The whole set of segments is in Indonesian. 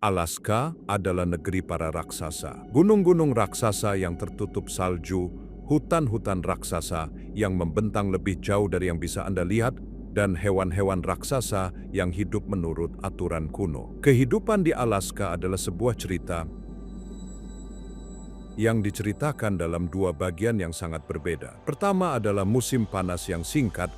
Alaska adalah negeri para raksasa. Gunung-gunung raksasa yang tertutup salju, hutan-hutan raksasa yang membentang lebih jauh dari yang bisa Anda lihat, dan hewan-hewan raksasa yang hidup menurut aturan kuno. Kehidupan di Alaska adalah sebuah cerita yang diceritakan dalam dua bagian yang sangat berbeda. Pertama adalah musim panas yang singkat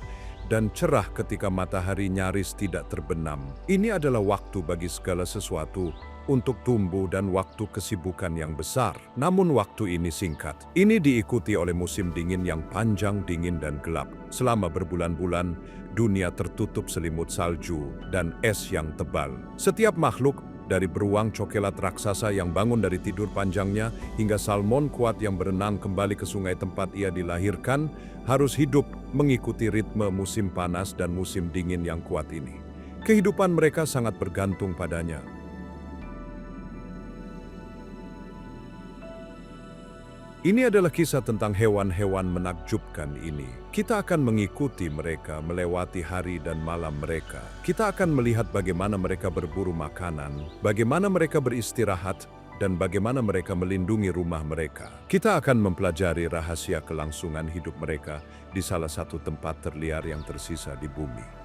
dan cerah ketika matahari nyaris tidak terbenam. Ini adalah waktu bagi segala sesuatu untuk tumbuh dan waktu kesibukan yang besar. Namun waktu ini singkat. Ini diikuti oleh musim dingin yang panjang, dingin dan gelap. Selama berbulan-bulan, dunia tertutup selimut salju dan es yang tebal. Setiap makhluk, dari beruang cokelat raksasa yang bangun dari tidur panjangnya hingga salmon kuat yang berenang kembali ke sungai tempat ia dilahirkan, harus hidup mengikuti ritme musim panas dan musim dingin yang kuat ini. Kehidupan mereka sangat bergantung padanya. Ini adalah kisah tentang hewan-hewan menakjubkan ini. Kita akan mengikuti mereka melewati hari dan malam mereka. Kita akan melihat bagaimana mereka berburu makanan, bagaimana mereka beristirahat, dan bagaimana mereka melindungi rumah mereka. Kita akan mempelajari rahasia kelangsungan hidup mereka di salah satu tempat terliar yang tersisa di bumi.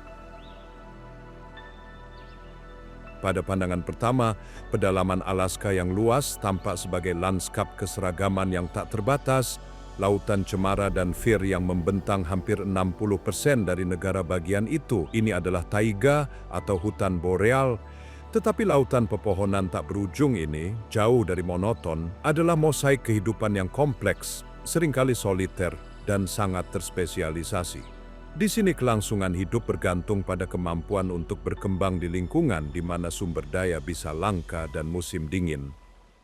Pada pandangan pertama, pedalaman Alaska yang luas tampak sebagai lanskap keseragaman yang tak terbatas, lautan cemara dan fir yang membentang hampir 60% dari negara bagian itu. Ini adalah taiga atau hutan boreal, tetapi lautan pepohonan tak berujung ini, jauh dari monoton, adalah mosaik kehidupan yang kompleks, seringkali soliter, dan sangat terspesialisasi. Di sini kelangsungan hidup bergantung pada kemampuan untuk berkembang di lingkungan di mana sumber daya bisa langka dan musim dingin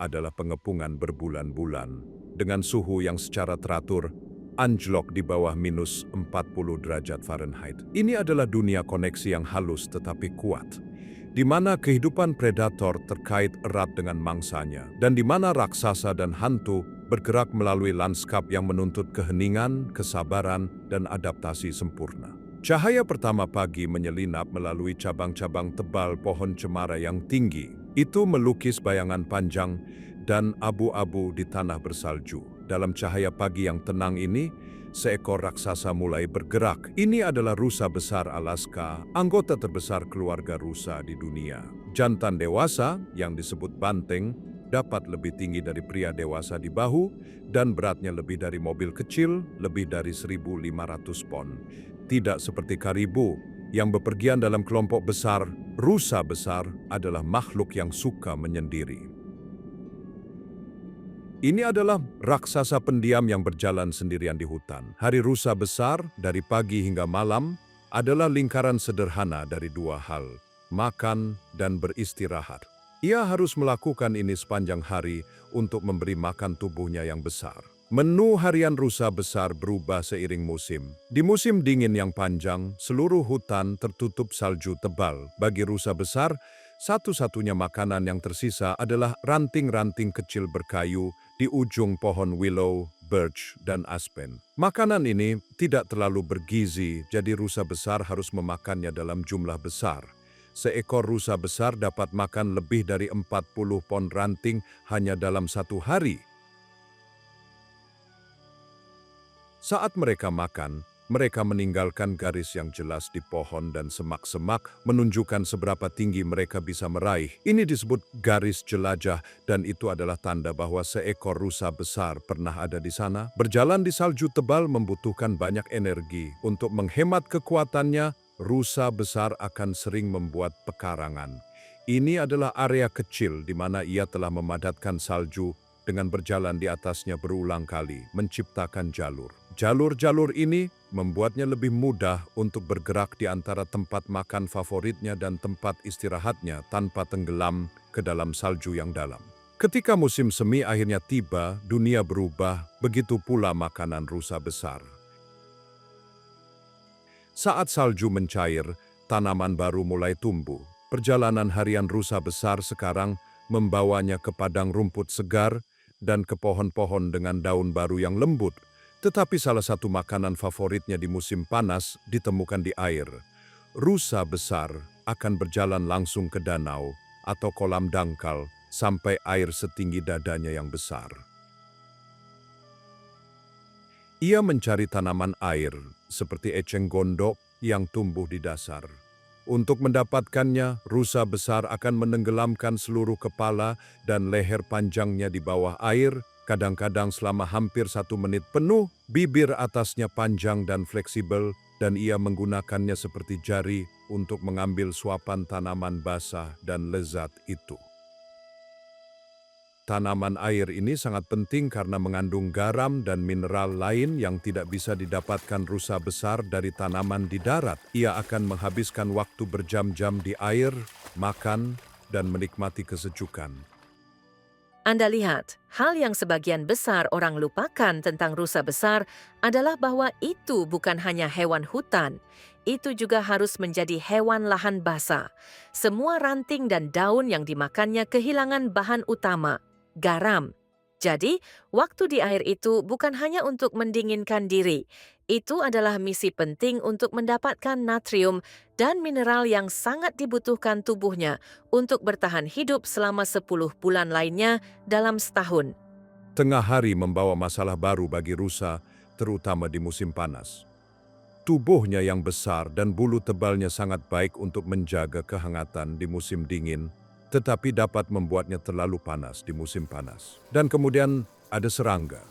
adalah pengepungan berbulan-bulan. Dengan suhu yang secara teratur anjlok di bawah minus 40 derajat Fahrenheit. Ini adalah dunia koneksi yang halus tetapi kuat, di mana kehidupan predator terkait erat dengan mangsanya, dan di mana raksasa dan hantu bergerak melalui lanskap yang menuntut keheningan, kesabaran, dan adaptasi sempurna. Cahaya pertama pagi menyelinap melalui cabang-cabang tebal pohon cemara yang tinggi. Itu melukis bayangan panjang dan abu-abu di tanah bersalju. Dalam cahaya pagi yang tenang ini, seekor raksasa mulai bergerak. Ini adalah rusa besar Alaska, anggota terbesar keluarga rusa di dunia. Jantan dewasa, yang disebut banteng, dapat lebih tinggi dari pria dewasa di bahu, dan beratnya lebih dari mobil kecil, lebih dari 1.500 pon. Tidak seperti karibu, yang bepergian dalam kelompok besar, rusa besar adalah makhluk yang suka menyendiri. Ini adalah raksasa pendiam yang berjalan sendirian di hutan. Hari rusa besar, dari pagi hingga malam, adalah lingkaran sederhana dari dua hal, makan dan beristirahat. Ia harus melakukan ini sepanjang hari untuk memberi makan tubuhnya yang besar. Menu harian rusa besar berubah seiring musim. Di musim dingin yang panjang, seluruh hutan tertutup salju tebal. Bagi rusa besar, satu-satunya makanan yang tersisa adalah ranting-ranting kecil berkayu di ujung pohon willow, birch, dan aspen. Makanan ini tidak terlalu bergizi, jadi rusa besar harus memakannya dalam jumlah besar. Seekor rusa besar dapat makan lebih dari 40 pon ranting hanya dalam satu hari. Saat mereka makan, mereka meninggalkan garis yang jelas di pohon dan semak-semak menunjukkan seberapa tinggi mereka bisa meraih. Ini disebut garis jelajah dan itu adalah tanda bahwa seekor rusa besar pernah ada di sana. Berjalan di salju tebal membutuhkan banyak energi. Untuk menghemat kekuatannya, rusa besar akan sering membuat pekarangan. Ini adalah area kecil di mana ia telah memadatkan salju dengan berjalan di atasnya berulang kali, menciptakan jalur. Jalur-jalur ini membuatnya lebih mudah untuk bergerak di antara tempat makan favoritnya dan tempat istirahatnya tanpa tenggelam ke dalam salju yang dalam. Ketika musim semi akhirnya tiba, dunia berubah, begitu pula makanan rusa besar. Saat salju mencair, tanaman baru mulai tumbuh. Perjalanan harian rusa besar sekarang membawanya ke padang rumput segar dan ke pohon-pohon dengan daun baru yang lembut. Tetapi salah satu makanan favoritnya di musim panas ditemukan di air. Rusa besar akan berjalan langsung ke danau atau kolam dangkal sampai air setinggi dadanya yang besar. Ia mencari tanaman air seperti eceng gondok yang tumbuh di dasar. Untuk mendapatkannya, rusa besar akan menenggelamkan seluruh kepala dan leher panjangnya di bawah air, kadang-kadang selama hampir 1 menit penuh. Bibir atasnya panjang dan fleksibel, dan ia menggunakannya seperti jari untuk mengambil suapan tanaman basah dan lezat itu. Tanaman air ini sangat penting karena mengandung garam dan mineral lain yang tidak bisa didapatkan rusa besar dari tanaman di darat. Ia akan menghabiskan waktu berjam-jam di air, makan, dan menikmati kesejukan. Anda lihat, hal yang sebagian besar orang lupakan tentang rusa besar adalah bahwa itu bukan hanya hewan hutan. Itu juga harus menjadi hewan lahan basah. Semua ranting dan daun yang dimakannya kehilangan bahan utama, garam. Jadi, waktu di air itu bukan hanya untuk mendinginkan diri. Itu adalah misi penting untuk mendapatkan natrium dan mineral yang sangat dibutuhkan tubuhnya untuk bertahan hidup selama 10 bulan lainnya dalam setahun. Tengah hari membawa masalah baru bagi rusa, terutama di musim panas. Tubuhnya yang besar dan bulu tebalnya sangat baik untuk menjaga kehangatan di musim dingin, tetapi dapat membuatnya terlalu panas di musim panas. Dan kemudian ada serangga.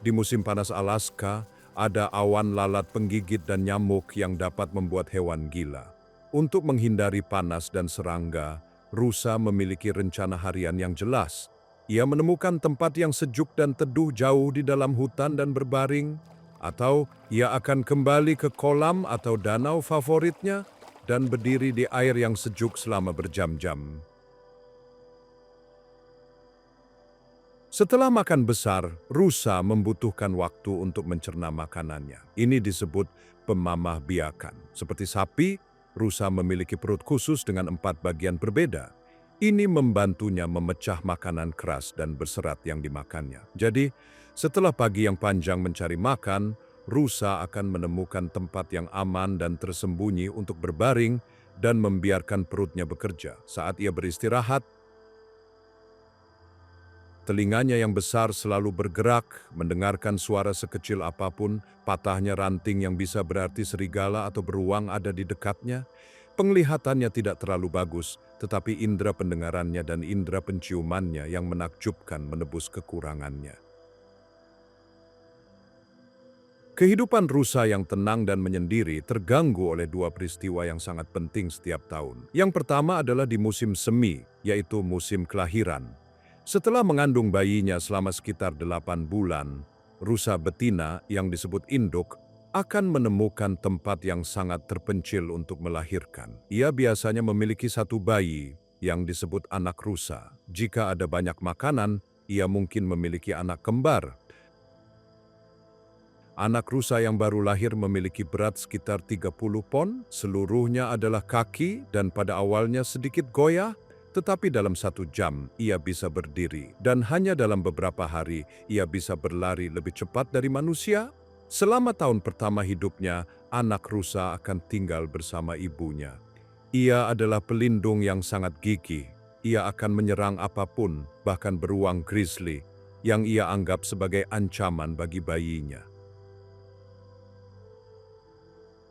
Di musim panas Alaska, ada awan lalat penggigit dan nyamuk yang dapat membuat hewan gila. Untuk menghindari panas dan serangga, rusa memiliki rencana harian yang jelas. Ia menemukan tempat yang sejuk dan teduh jauh di dalam hutan dan berbaring, atau ia akan kembali ke kolam atau danau favoritnya dan berdiri di air yang sejuk selama berjam-jam. Setelah makan besar, rusa membutuhkan waktu untuk mencerna makanannya. Ini disebut pemamah biakan. Seperti sapi, rusa memiliki perut khusus dengan 4 bagian berbeda. Ini membantunya memecah makanan keras dan berserat yang dimakannya. Jadi, setelah pagi yang panjang mencari makan, rusa akan menemukan tempat yang aman dan tersembunyi untuk berbaring dan membiarkan perutnya bekerja. Saat ia beristirahat, telinganya yang besar selalu bergerak, mendengarkan suara sekecil apapun, patahnya ranting yang bisa berarti serigala atau beruang ada di dekatnya. Penglihatannya tidak terlalu bagus, tetapi indera pendengarannya dan indera penciumannya yang menakjubkan menebus kekurangannya. Kehidupan rusa yang tenang dan menyendiri terganggu oleh 2 peristiwa yang sangat penting setiap tahun. Yang pertama adalah di musim semi, yaitu musim kelahiran. Setelah mengandung bayinya selama sekitar 8 bulan, rusa betina yang disebut induk akan menemukan tempat yang sangat terpencil untuk melahirkan. Ia biasanya memiliki 1 bayi yang disebut anak rusa. Jika ada banyak makanan, ia mungkin memiliki anak kembar. Anak rusa yang baru lahir memiliki berat sekitar 30 pon, seluruhnya adalah kaki dan pada awalnya sedikit goyah, tetapi dalam 1 jam ia bisa berdiri dan hanya dalam beberapa hari ia bisa berlari lebih cepat dari manusia. Selama tahun pertama hidupnya, anak rusa akan tinggal bersama ibunya. Ia adalah pelindung yang sangat gigih. Ia akan menyerang apapun, bahkan beruang grizzly, yang ia anggap sebagai ancaman bagi bayinya.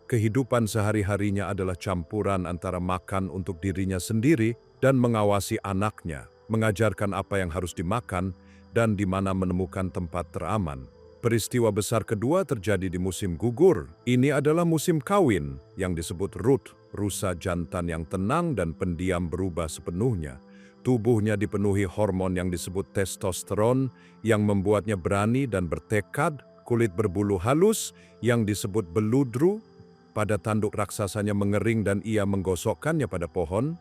Kehidupan sehari-harinya adalah campuran antara makan untuk dirinya sendiri dan mengawasi anaknya, mengajarkan apa yang harus dimakan dan di mana menemukan tempat teraman. Peristiwa besar kedua terjadi di musim gugur. Ini adalah musim kawin yang disebut rut. Rusa jantan yang tenang dan pendiam berubah sepenuhnya. Tubuhnya dipenuhi hormon yang disebut testosteron yang membuatnya berani dan bertekad. Kulit berbulu halus yang disebut beludru pada tanduk raksasanya mengering dan ia menggosokkannya pada pohon,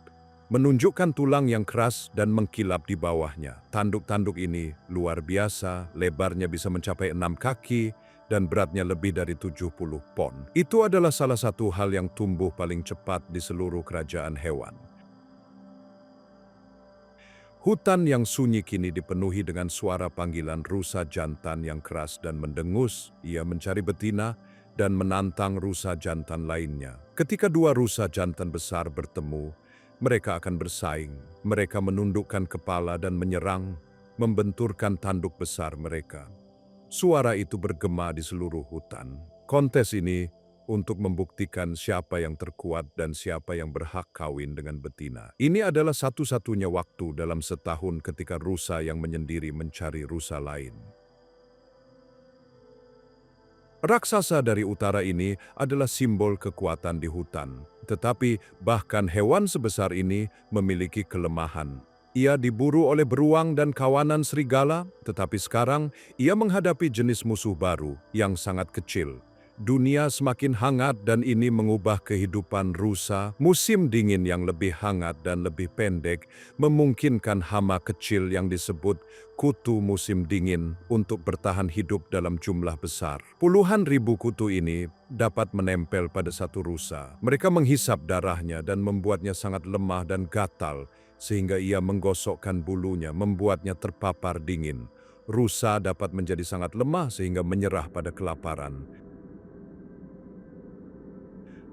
menunjukkan tulang yang keras dan mengkilap di bawahnya. Tanduk-tanduk ini luar biasa, lebarnya bisa mencapai 6 kaki dan beratnya lebih dari 70 pon. Itu adalah salah satu hal yang tumbuh paling cepat di seluruh kerajaan hewan. Hutan yang sunyi kini dipenuhi dengan suara panggilan rusa jantan yang keras dan mendengus. Ia mencari betina dan menantang rusa jantan lainnya. Ketika 2 rusa jantan besar bertemu, Mereka akan bersaing, mereka menundukkan kepala dan menyerang, membenturkan tanduk besar mereka. Suara itu bergema di seluruh hutan. Kontes ini untuk membuktikan siapa yang terkuat dan siapa yang berhak kawin dengan betina. Ini adalah satu-satunya waktu dalam setahun ketika rusa yang menyendiri mencari rusa lain. Raksasa dari utara ini adalah simbol kekuatan di hutan. Tetapi bahkan hewan sebesar ini memiliki kelemahan. Ia diburu oleh beruang dan kawanan serigala, tetapi sekarang ia menghadapi jenis musuh baru yang sangat kecil. Dunia semakin hangat dan ini mengubah kehidupan rusa. Musim dingin yang lebih hangat dan lebih pendek memungkinkan hama kecil yang disebut kutu musim dingin untuk bertahan hidup dalam jumlah besar. Puluhan ribu kutu ini dapat menempel pada satu rusa. Mereka menghisap darahnya dan membuatnya sangat lemah dan gatal, sehingga ia menggosokkan bulunya, membuatnya terpapar dingin. Rusa dapat menjadi sangat lemah sehingga menyerah pada kelaparan.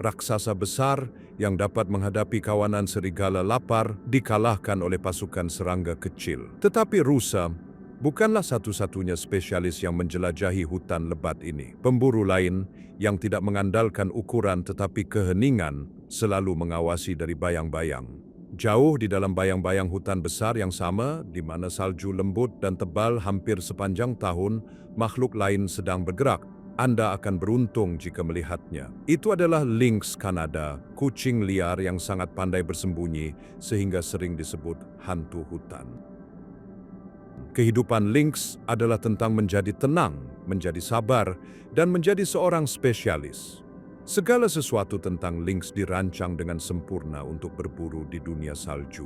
Raksasa besar yang dapat menghadapi kawanan serigala lapar dikalahkan oleh pasukan serangga kecil. Tetapi rusa bukanlah satu-satunya spesialis yang menjelajahi hutan lebat ini. Pemburu lain yang tidak mengandalkan ukuran tetapi keheningan selalu mengawasi dari bayang-bayang. Jauh di dalam bayang-bayang hutan besar yang sama, di mana salju lembut dan tebal hampir sepanjang tahun, makhluk lain sedang bergerak. Anda akan beruntung jika melihatnya. Itu adalah lynx Kanada, kucing liar yang sangat pandai bersembunyi sehingga sering disebut hantu hutan. Kehidupan lynx adalah tentang menjadi tenang, menjadi sabar, dan menjadi seorang spesialis. Segala sesuatu tentang lynx dirancang dengan sempurna untuk berburu di dunia salju.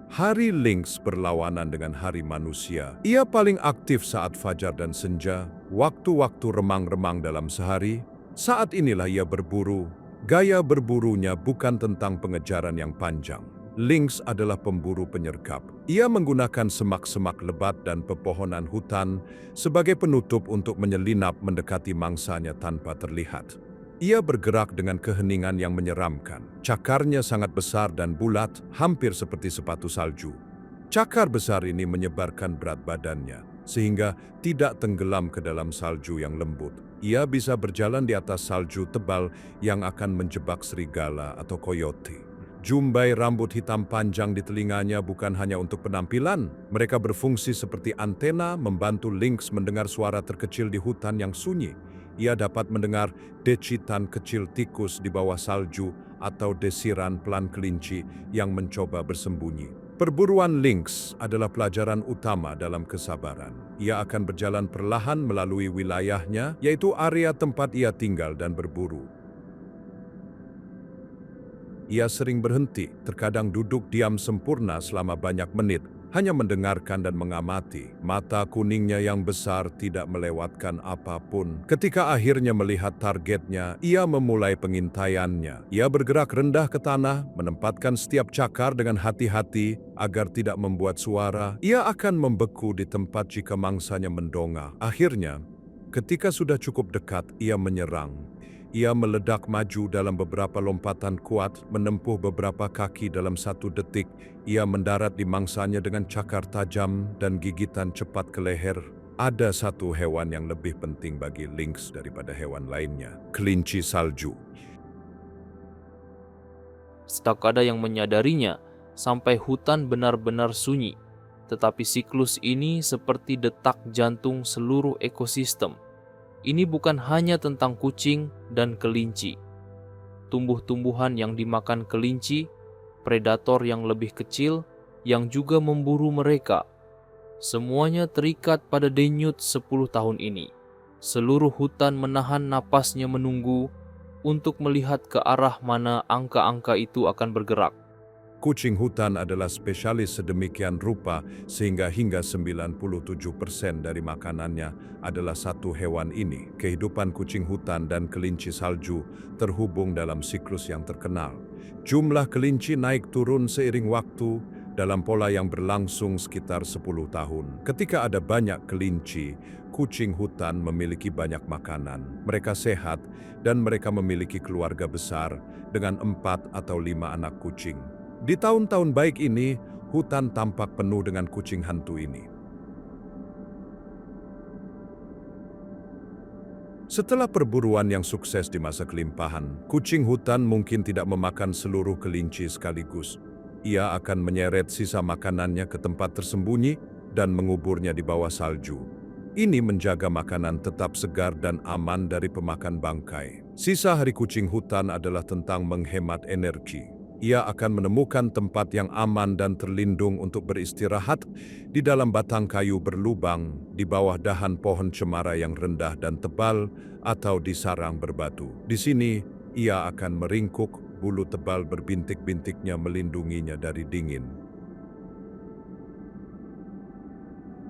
Hari lynx berlawanan dengan hari manusia. Ia paling aktif saat fajar dan senja, waktu-waktu remang-remang dalam sehari. Saat inilah ia berburu. Gaya berburunya bukan tentang pengejaran yang panjang. Lynx adalah pemburu penyergap. Ia menggunakan semak-semak lebat dan pepohonan hutan sebagai penutup untuk menyelinap mendekati mangsanya tanpa terlihat. Ia bergerak dengan keheningan yang menyeramkan. Cakarnya sangat besar dan bulat, hampir seperti sepatu salju. Cakar besar ini menyebarkan berat badannya, sehingga tidak tenggelam ke dalam salju yang lembut. Ia bisa berjalan di atas salju tebal yang akan menjebak serigala atau koyote. Jumbai rambut hitam panjang di telinganya bukan hanya untuk penampilan. Mereka berfungsi seperti antena membantu lynx mendengar suara terkecil di hutan yang sunyi. Ia dapat mendengar decitan kecil tikus di bawah salju atau desiran pelan kelinci yang mencoba bersembunyi. Perburuan lynx adalah pelajaran utama dalam kesabaran. Ia akan berjalan perlahan melalui wilayahnya, yaitu area tempat ia tinggal dan berburu. Ia sering berhenti, terkadang duduk diam sempurna selama banyak menit, hanya mendengarkan dan mengamati. Mata kuningnya yang besar tidak melewatkan apapun. Ketika akhirnya melihat targetnya, ia memulai pengintaiannya. Ia bergerak rendah ke tanah, menempatkan setiap cakar dengan hati-hati agar tidak membuat suara. Ia akan membeku di tempat jika mangsanya mendongak. Akhirnya, ketika sudah cukup dekat, ia menyerang. Ia meledak maju dalam beberapa lompatan kuat, menempuh beberapa kaki dalam 1 detik. Ia mendarat di mangsanya dengan cakar tajam dan gigitan cepat ke leher. Ada satu hewan yang lebih penting bagi lynx daripada hewan lainnya, kelinci salju. Tak ada yang menyadarinya sampai hutan benar-benar sunyi. Tetapi siklus ini seperti detak jantung seluruh ekosistem. Ini bukan hanya tentang kucing dan kelinci. Tumbuh-tumbuhan yang dimakan kelinci, predator yang lebih kecil yang juga memburu mereka. Semuanya terikat pada denyut 10 tahun ini. Seluruh hutan menahan napasnya menunggu untuk melihat ke arah mana angka-angka itu akan bergerak. Kucing hutan adalah spesialis sedemikian rupa sehingga hingga 97% dari makanannya adalah satu hewan ini. Kehidupan kucing hutan dan kelinci salju terhubung dalam siklus yang terkenal. Jumlah kelinci naik turun seiring waktu dalam pola yang berlangsung sekitar 10 tahun. Ketika ada banyak kelinci, kucing hutan memiliki banyak makanan. Mereka sehat dan mereka memiliki keluarga besar dengan 4 atau 5 anak kucing. Di tahun-tahun baik ini, hutan tampak penuh dengan kucing hantu ini. Setelah perburuan yang sukses di masa kelimpahan, kucing hutan mungkin tidak memakan seluruh kelinci sekaligus. Ia akan menyeret sisa makanannya ke tempat tersembunyi dan menguburnya di bawah salju. Ini menjaga makanan tetap segar dan aman dari pemakan bangkai. Sisa hari kucing hutan adalah tentang menghemat energi. Ia akan menemukan tempat yang aman dan terlindung untuk beristirahat di dalam batang kayu berlubang, di bawah dahan pohon cemara yang rendah dan tebal, atau di sarang berbatu. Di sini, ia akan meringkuk, bulu tebal berbintik-bintiknya melindunginya dari dingin.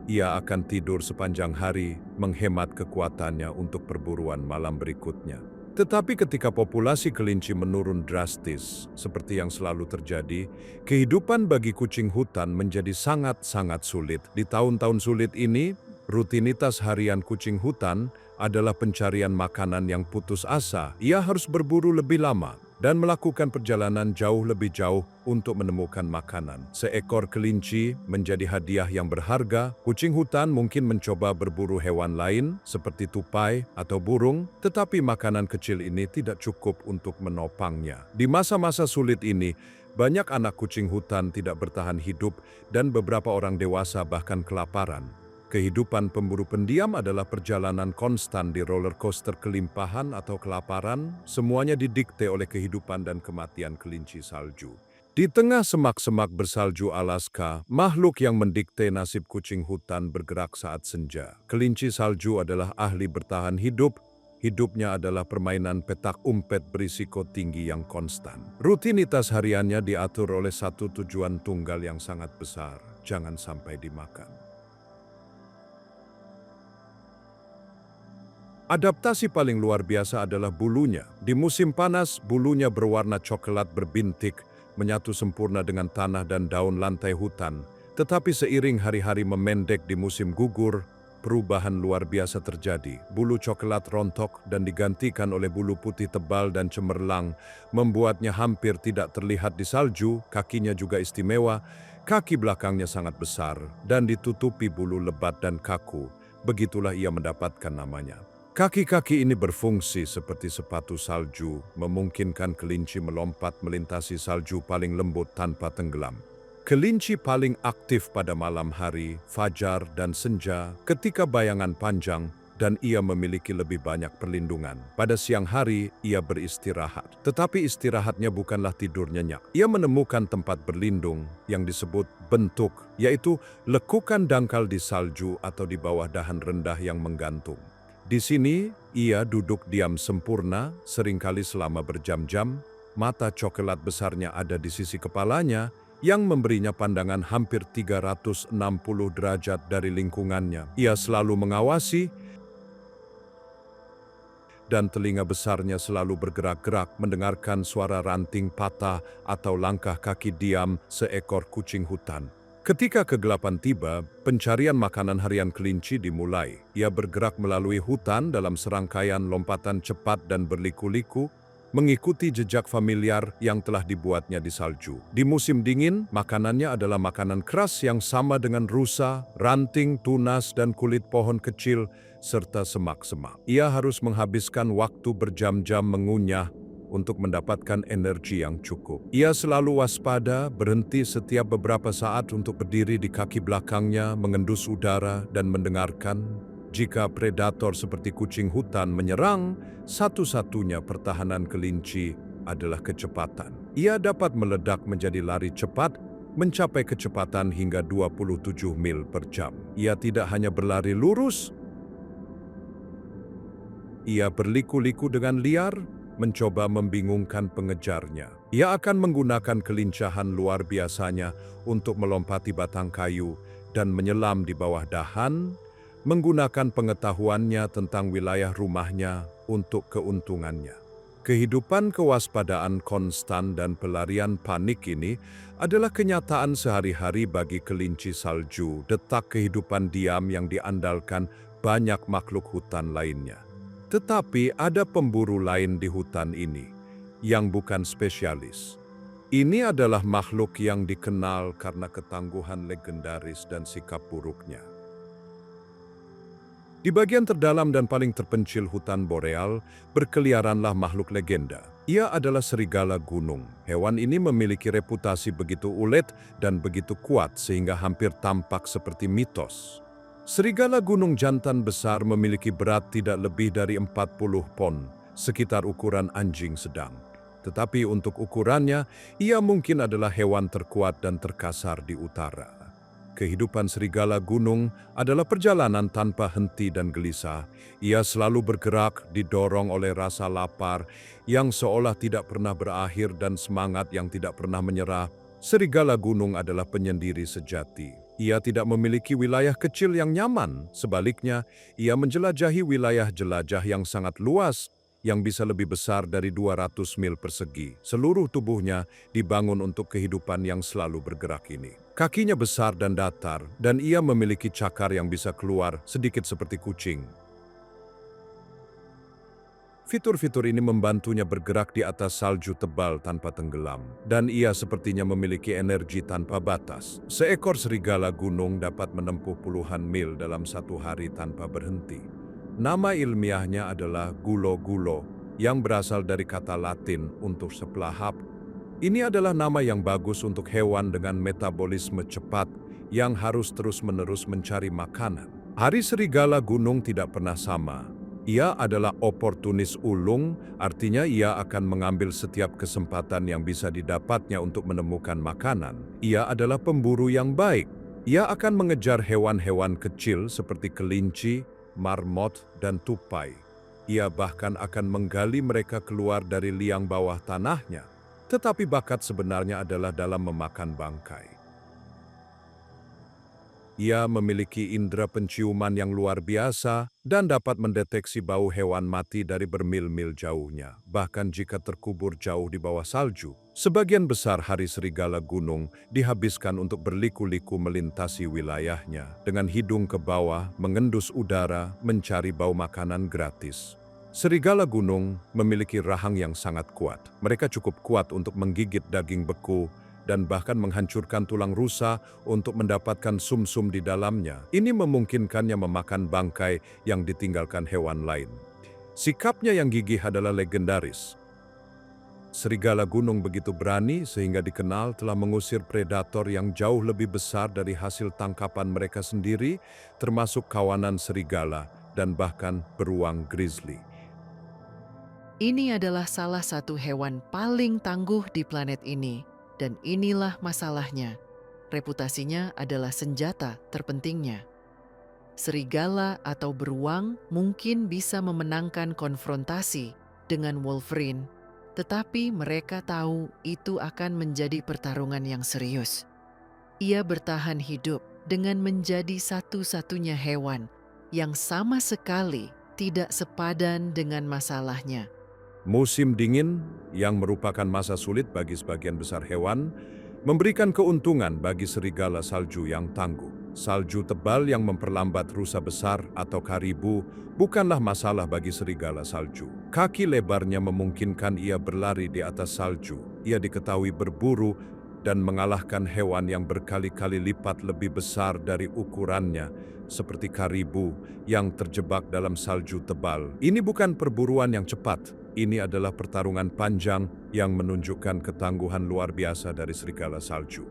Ia akan tidur sepanjang hari, menghemat kekuatannya untuk perburuan malam berikutnya. Tetapi ketika populasi kelinci menurun drastis, seperti yang selalu terjadi, kehidupan bagi kucing hutan menjadi sangat-sangat sulit. Di tahun-tahun sulit ini, rutinitas harian kucing hutan adalah pencarian makanan yang putus asa. Ia harus berburu lebih lama dan melakukan perjalanan jauh lebih jauh untuk menemukan makanan. Seekor kelinci menjadi hadiah yang berharga. Kucing hutan mungkin mencoba berburu hewan lain seperti tupai atau burung, tetapi makanan kecil ini tidak cukup untuk menopangnya. Di masa-masa sulit ini, banyak anak kucing hutan tidak bertahan hidup dan beberapa orang dewasa bahkan kelaparan. Kehidupan pemburu pendiam adalah perjalanan konstan di roller coaster kelimpahan atau kelaparan, semuanya didikte oleh kehidupan dan kematian kelinci salju. Di tengah semak-semak bersalju Alaska, makhluk yang mendikte nasib kucing hutan bergerak saat senja. Kelinci salju adalah ahli bertahan hidup. Hidupnya adalah permainan petak umpet berisiko tinggi yang konstan. Rutinitas hariannya diatur oleh satu tujuan tunggal yang sangat besar, jangan sampai dimakan. Adaptasi paling luar biasa adalah bulunya. Di musim panas, bulunya berwarna coklat berbintik, menyatu sempurna dengan tanah dan daun lantai hutan. Tetapi seiring hari-hari memendek di musim gugur, perubahan luar biasa terjadi. Bulu coklat rontok dan digantikan oleh bulu putih tebal dan cemerlang, membuatnya hampir tidak terlihat di salju. Kakinya juga istimewa, kaki belakangnya sangat besar dan ditutupi bulu lebat dan kaku. Begitulah ia mendapatkan namanya. Kaki-kaki ini berfungsi seperti sepatu salju, memungkinkan kelinci melompat melintasi salju paling lembut tanpa tenggelam. Kelinci paling aktif pada malam hari, fajar dan senja, ketika bayangan panjang, dan ia memiliki lebih banyak perlindungan. Pada siang hari, ia beristirahat. Tetapi istirahatnya bukanlah tidur nyenyak. Ia menemukan tempat berlindung yang disebut bentuk, yaitu lekukan dangkal di salju atau di bawah dahan rendah yang menggantung. Di sini, ia duduk diam sempurna, seringkali selama berjam-jam. Mata coklat besarnya ada di sisi kepalanya, yang memberinya pandangan hampir 360 derajat dari lingkungannya. Ia selalu mengawasi, dan telinga besarnya selalu bergerak-gerak mendengarkan suara ranting patah atau langkah kaki diam seekor kucing hutan. Ketika kegelapan tiba, pencarian makanan harian kelinci dimulai. Ia bergerak melalui hutan dalam serangkaian lompatan cepat dan berliku-liku, mengikuti jejak familiar yang telah dibuatnya di salju. Di musim dingin, makanannya adalah makanan keras yang sama dengan rusa, ranting, tunas, dan kulit pohon kecil, serta semak-semak. Ia harus menghabiskan waktu berjam-jam mengunyah untuk mendapatkan energi yang cukup. Ia selalu waspada, berhenti setiap beberapa saat untuk berdiri di kaki belakangnya, mengendus udara, dan mendengarkan. Jika predator seperti kucing hutan menyerang, satu-satunya pertahanan kelinci adalah kecepatan. Ia dapat meledak menjadi lari cepat, mencapai kecepatan hingga 27 mil per jam. Ia tidak hanya berlari lurus, ia berliku-liku dengan liar, mencoba membingungkan pengejarnya. Ia akan menggunakan kelincahan luar biasanya untuk melompati batang kayu dan menyelam di bawah dahan, menggunakan pengetahuannya tentang wilayah rumahnya untuk keuntungannya. Kehidupan kewaspadaan konstan dan pelarian panik ini adalah kenyataan sehari-hari bagi kelinci salju, detak kehidupan diam yang diandalkan banyak makhluk hutan lainnya. Tetapi ada pemburu lain di hutan ini yang bukan spesialis. Ini adalah makhluk yang dikenal karena ketangguhan legendaris dan sikap buruknya. Di bagian terdalam dan paling terpencil hutan boreal, berkeliaranlah makhluk legenda. Ia adalah serigala gunung. Hewan ini memiliki reputasi begitu ulet dan begitu kuat sehingga hampir tampak seperti mitos. Serigala gunung jantan besar memiliki berat tidak lebih dari 40 pon, sekitar ukuran anjing sedang. Tetapi untuk ukurannya, ia mungkin adalah hewan terkuat dan terkasar di utara. Kehidupan serigala gunung adalah perjalanan tanpa henti dan gelisah. Ia selalu bergerak, didorong oleh rasa lapar yang seolah tidak pernah berakhir dan semangat yang tidak pernah menyerah. Serigala gunung adalah penyendiri sejati. Ia tidak memiliki wilayah kecil yang nyaman. Sebaliknya, ia menjelajahi wilayah jelajah yang sangat luas, yang bisa lebih besar dari 200 mil persegi. Seluruh tubuhnya dibangun untuk kehidupan yang selalu bergerak ini. Kakinya besar dan datar, dan ia memiliki cakar yang bisa keluar sedikit seperti kucing. Fitur-fitur ini membantunya bergerak di atas salju tebal tanpa tenggelam, dan ia sepertinya memiliki energi tanpa batas. Seekor serigala gunung dapat menempuh puluhan mil dalam satu hari tanpa berhenti. Nama ilmiahnya adalah gulo-gulo, yang berasal dari kata Latin untuk sepelahap. Ini adalah nama yang bagus untuk hewan dengan metabolisme cepat yang harus terus-menerus mencari makanan. Hari serigala gunung tidak pernah sama. Ia adalah oportunis ulung, artinya ia akan mengambil setiap kesempatan yang bisa didapatnya untuk menemukan makanan. Ia adalah pemburu yang baik. Ia akan mengejar hewan-hewan kecil seperti kelinci, marmot, dan tupai. Ia bahkan akan menggali mereka keluar dari liang bawah tanahnya. Tetapi bakat sebenarnya adalah dalam memakan bangkai. Ia memiliki indera penciuman yang luar biasa dan dapat mendeteksi bau hewan mati dari bermil-mil jauhnya, bahkan jika terkubur jauh di bawah salju. Sebagian besar hari serigala gunung dihabiskan untuk berliku-liku melintasi wilayahnya, dengan hidung ke bawah, mengendus udara, mencari bau makanan gratis. Serigala gunung memiliki rahang yang sangat kuat. Mereka cukup kuat untuk menggigit daging beku dan bahkan menghancurkan tulang rusa untuk mendapatkan sumsum di dalamnya. Ini memungkinkannya memakan bangkai yang ditinggalkan hewan lain. Sikapnya yang gigih adalah legendaris. Serigala gunung begitu berani sehingga dikenal telah mengusir predator yang jauh lebih besar dari hasil tangkapan mereka sendiri, termasuk kawanan serigala dan bahkan beruang grizzly. Ini adalah salah satu hewan paling tangguh di planet ini. Dan inilah masalahnya, reputasinya adalah senjata terpentingnya. Serigala atau beruang mungkin bisa memenangkan konfrontasi dengan Wolverine, tetapi mereka tahu itu akan menjadi pertarungan yang serius. Ia bertahan hidup dengan menjadi satu-satunya hewan yang sama sekali tidak sepadan dengan masalahnya. Musim dingin, yang merupakan masa sulit bagi sebagian besar hewan, memberikan keuntungan bagi serigala salju yang tangguh. Salju tebal yang memperlambat rusa besar atau karibu bukanlah masalah bagi serigala salju. Kaki lebarnya memungkinkan ia berlari di atas salju. Ia diketahui berburu dan mengalahkan hewan yang berkali-kali lipat lebih besar dari ukurannya, seperti karibu yang terjebak dalam salju tebal. Ini bukan perburuan yang cepat. Ini adalah pertarungan panjang yang menunjukkan ketangguhan luar biasa dari serigala salju.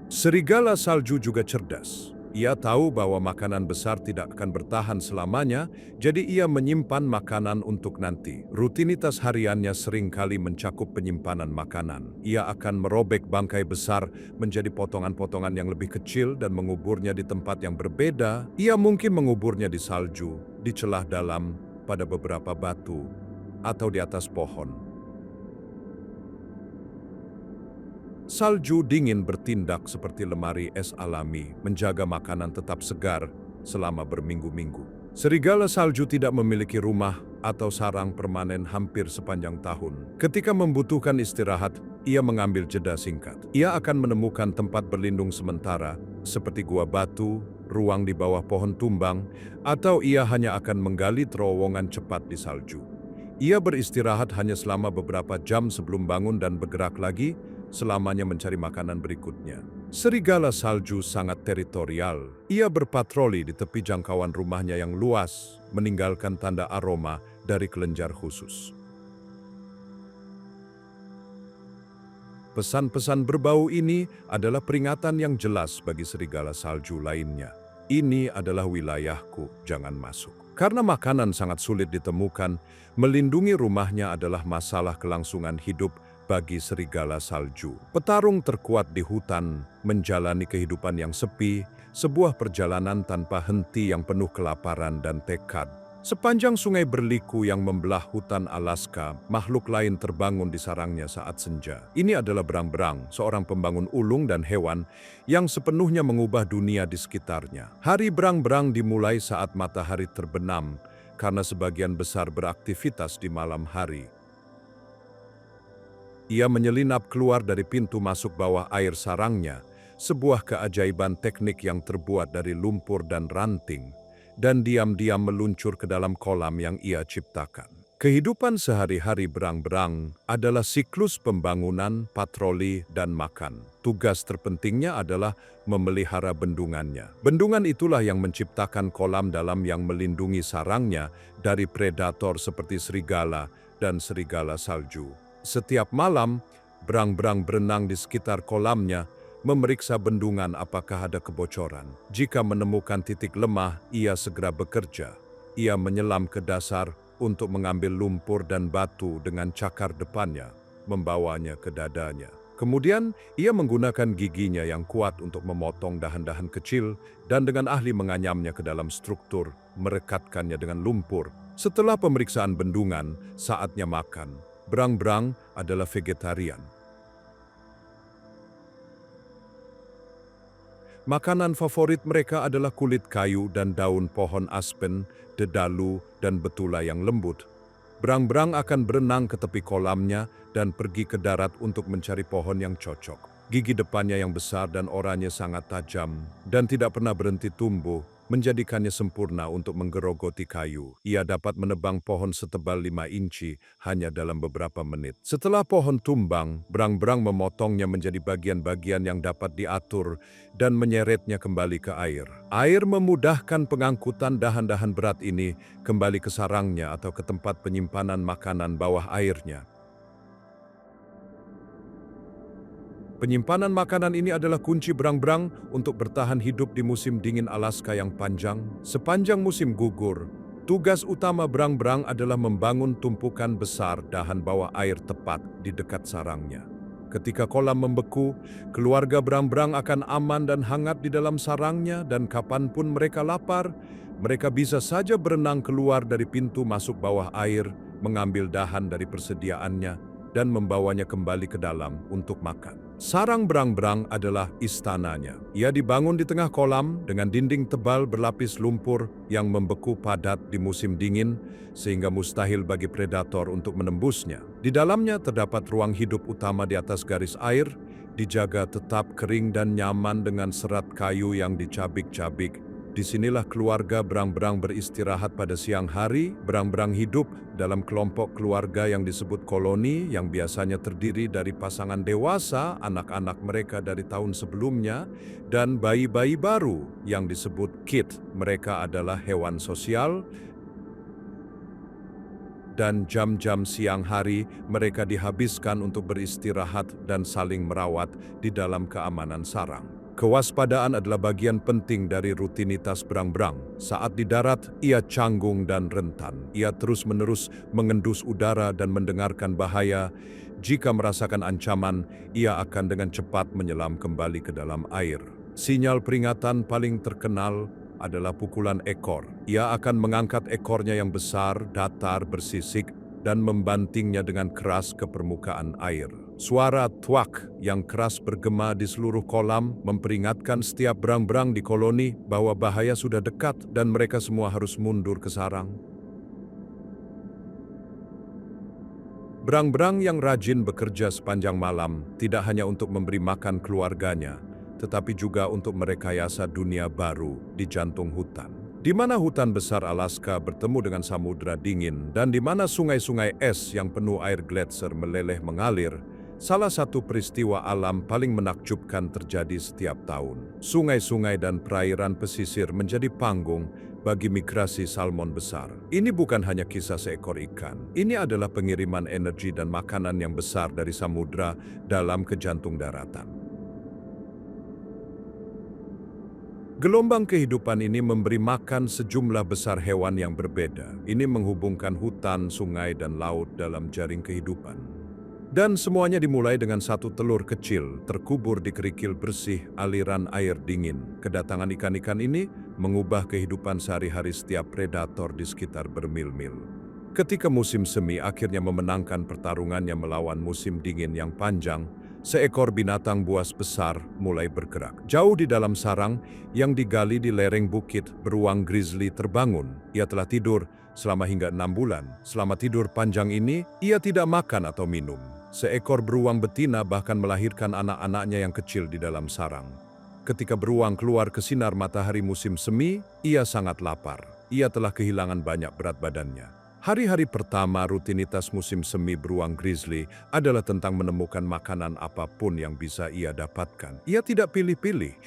Serigala salju juga cerdas. Ia tahu bahwa makanan besar tidak akan bertahan selamanya, jadi ia menyimpan makanan untuk nanti. Rutinitas hariannya seringkali mencakup penyimpanan makanan. Ia akan merobek bangkai besar menjadi potongan-potongan yang lebih kecil dan menguburnya di tempat yang berbeda. Ia mungkin menguburnya di salju, di celah dalam, pada beberapa batu, atau di atas pohon. Salju dingin bertindak seperti lemari es alami, menjaga makanan tetap segar selama berminggu-minggu. Serigala salju tidak memiliki rumah atau sarang permanen hampir sepanjang tahun. Ketika membutuhkan istirahat, ia mengambil jeda singkat. Ia akan menemukan tempat berlindung sementara, seperti gua batu, ruang di bawah pohon tumbang, atau ia hanya akan menggali terowongan cepat di salju. Ia beristirahat hanya selama beberapa jam sebelum bangun dan bergerak lagi, selamanya mencari makanan berikutnya. Serigala salju sangat teritorial. Ia berpatroli di tepi jangkauan rumahnya yang luas, meninggalkan tanda aroma dari kelenjar khusus. Pesan-pesan berbau ini adalah peringatan yang jelas bagi serigala salju lainnya. Ini adalah wilayahku, jangan masuk. Karena makanan sangat sulit ditemukan, melindungi rumahnya adalah masalah kelangsungan hidup bagi serigala salju. Petarung terkuat di hutan, menjalani kehidupan yang sepi, sebuah perjalanan tanpa henti yang penuh kelaparan dan tekad. Sepanjang sungai berliku yang membelah hutan Alaska, makhluk lain terbangun di sarangnya saat senja. Ini adalah berang-berang, seorang pembangun ulung dan hewan yang sepenuhnya mengubah dunia di sekitarnya. Hari berang-berang dimulai saat matahari terbenam, karena sebagian besar beraktivitas di malam hari. Ia menyelinap keluar dari pintu masuk bawah air sarangnya, sebuah keajaiban teknik yang terbuat dari lumpur dan ranting, dan diam-diam meluncur ke dalam kolam yang ia ciptakan. Kehidupan sehari-hari berang-berang adalah siklus pembangunan, patroli, dan makan. Tugas terpentingnya adalah memelihara bendungannya. Bendungan itulah yang menciptakan kolam dalam yang melindungi sarangnya dari predator seperti serigala dan serigala salju. Setiap malam, berang-berang berenang di sekitar kolamnya, memeriksa bendungan apakah ada kebocoran. Jika menemukan titik lemah, ia segera bekerja. Ia menyelam ke dasar untuk mengambil lumpur dan batu dengan cakar depannya, membawanya ke dadanya. Kemudian, ia menggunakan giginya yang kuat untuk memotong dahan-dahan kecil dan dengan ahli menganyamnya ke dalam struktur, merekatkannya dengan lumpur. Setelah pemeriksaan bendungan, saatnya makan. Berang-berang adalah vegetarian. Makanan favorit mereka adalah kulit kayu dan daun pohon aspen, dedalu, dan betula yang lembut. Berang-berang akan berenang ke tepi kolamnya dan pergi ke darat untuk mencari pohon yang cocok. Gigi depannya yang besar dan oranye sangat tajam dan tidak pernah berhenti tumbuh, menjadikannya sempurna untuk menggerogoti kayu. Ia dapat menebang pohon setebal 5 inci hanya dalam beberapa menit. Setelah pohon tumbang, berang-berang memotongnya menjadi bagian-bagian yang dapat diatur dan menyeretnya kembali ke air. Air memudahkan pengangkutan dahan-dahan berat ini kembali ke sarangnya atau ke tempat penyimpanan makanan bawah airnya. Penyimpanan makanan ini adalah kunci berang-berang untuk bertahan hidup di musim dingin Alaska yang panjang. Sepanjang musim gugur, tugas utama berang-berang adalah membangun tumpukan besar dahan bawah air tepat di dekat sarangnya. Ketika kolam membeku, keluarga berang-berang akan aman dan hangat di dalam sarangnya, dan kapanpun mereka lapar, mereka bisa saja berenang keluar dari pintu masuk bawah air, mengambil dahan dari persediaannya, dan membawanya kembali ke dalam untuk makan. Sarang berang-berang adalah istananya. Ia dibangun di tengah kolam dengan dinding tebal berlapis lumpur yang membeku padat di musim dingin, sehingga mustahil bagi predator untuk menembusnya. Di dalamnya terdapat ruang hidup utama di atas garis air, dijaga tetap kering dan nyaman dengan serat kayu yang dicabik-cabik. Disinilah keluarga berang-berang beristirahat pada siang hari. Berang-berang hidup dalam kelompok keluarga yang disebut koloni, yang biasanya terdiri dari pasangan dewasa, anak-anak mereka dari tahun sebelumnya, dan bayi-bayi baru yang disebut kid. Mereka adalah hewan sosial, dan jam-jam siang hari mereka dihabiskan untuk beristirahat dan saling merawat di dalam keamanan sarang. Kewaspadaan adalah bagian penting dari rutinitas berang-berang. Saat di darat, ia canggung dan rentan. Ia terus-menerus mengendus udara dan mendengarkan bahaya. Jika merasakan ancaman, ia akan dengan cepat menyelam kembali ke dalam air. Sinyal peringatan paling terkenal adalah pukulan ekor. Ia akan mengangkat ekornya yang besar, datar, bersisik, dan membantingnya dengan keras ke permukaan air. Suara tuak yang keras bergema di seluruh kolam memperingatkan setiap berang-berang di koloni bahwa bahaya sudah dekat dan mereka semua harus mundur ke sarang. Berang-berang yang rajin bekerja sepanjang malam tidak hanya untuk memberi makan keluarganya, tetapi juga untuk merekayasa dunia baru di jantung hutan. Di mana hutan besar Alaska bertemu dengan samudera dingin dan di mana sungai-sungai es yang penuh air gletser meleleh mengalir, salah satu peristiwa alam paling menakjubkan terjadi setiap tahun. Sungai-sungai dan perairan pesisir menjadi panggung bagi migrasi salmon besar. Ini bukan hanya kisah seekor ikan. Ini adalah pengiriman energi dan makanan yang besar dari samudera dalam ke jantung daratan. Gelombang kehidupan ini memberi makan sejumlah besar hewan yang berbeda. Ini menghubungkan hutan, sungai, dan laut dalam jaring kehidupan. Dan semuanya dimulai dengan satu telur kecil terkubur di kerikil bersih aliran air dingin. Kedatangan ikan-ikan ini mengubah kehidupan sehari-hari setiap predator di sekitar bermil-mil. Ketika musim semi akhirnya memenangkan pertarungannya melawan musim dingin yang panjang, seekor binatang buas besar mulai bergerak. Jauh di dalam sarang yang digali di lereng bukit, beruang grizzly terbangun. Ia telah tidur selama hingga 6 bulan. Selama tidur panjang ini, ia tidak makan atau minum. Seekor beruang betina bahkan melahirkan anak-anaknya yang kecil di dalam sarang. Ketika beruang keluar ke sinar matahari musim semi, ia sangat lapar. Ia telah kehilangan banyak berat badannya. Hari-hari pertama rutinitas musim semi beruang grizzly adalah tentang menemukan makanan apapun yang bisa ia dapatkan. Ia tidak pilih-pilih.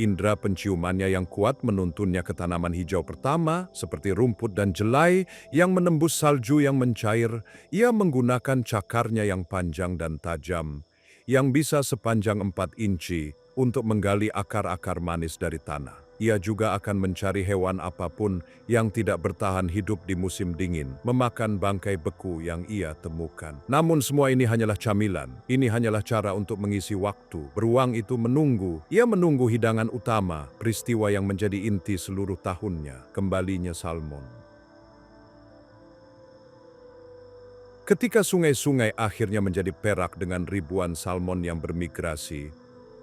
Indera penciumannya yang kuat menuntunnya ke tanaman hijau pertama, seperti rumput dan jelai yang menembus salju yang mencair. Ia menggunakan cakarnya yang panjang dan tajam, yang bisa sepanjang 4 inci, untuk menggali akar-akar manis dari tanah. Ia juga akan mencari hewan apapun yang tidak bertahan hidup di musim dingin, memakan bangkai beku yang ia temukan. Namun semua ini hanyalah camilan, ini hanyalah cara untuk mengisi waktu. Beruang itu menunggu, ia menunggu hidangan utama, peristiwa yang menjadi inti seluruh tahunnya, kembalinya salmon. Ketika sungai-sungai akhirnya menjadi perak dengan ribuan salmon yang bermigrasi,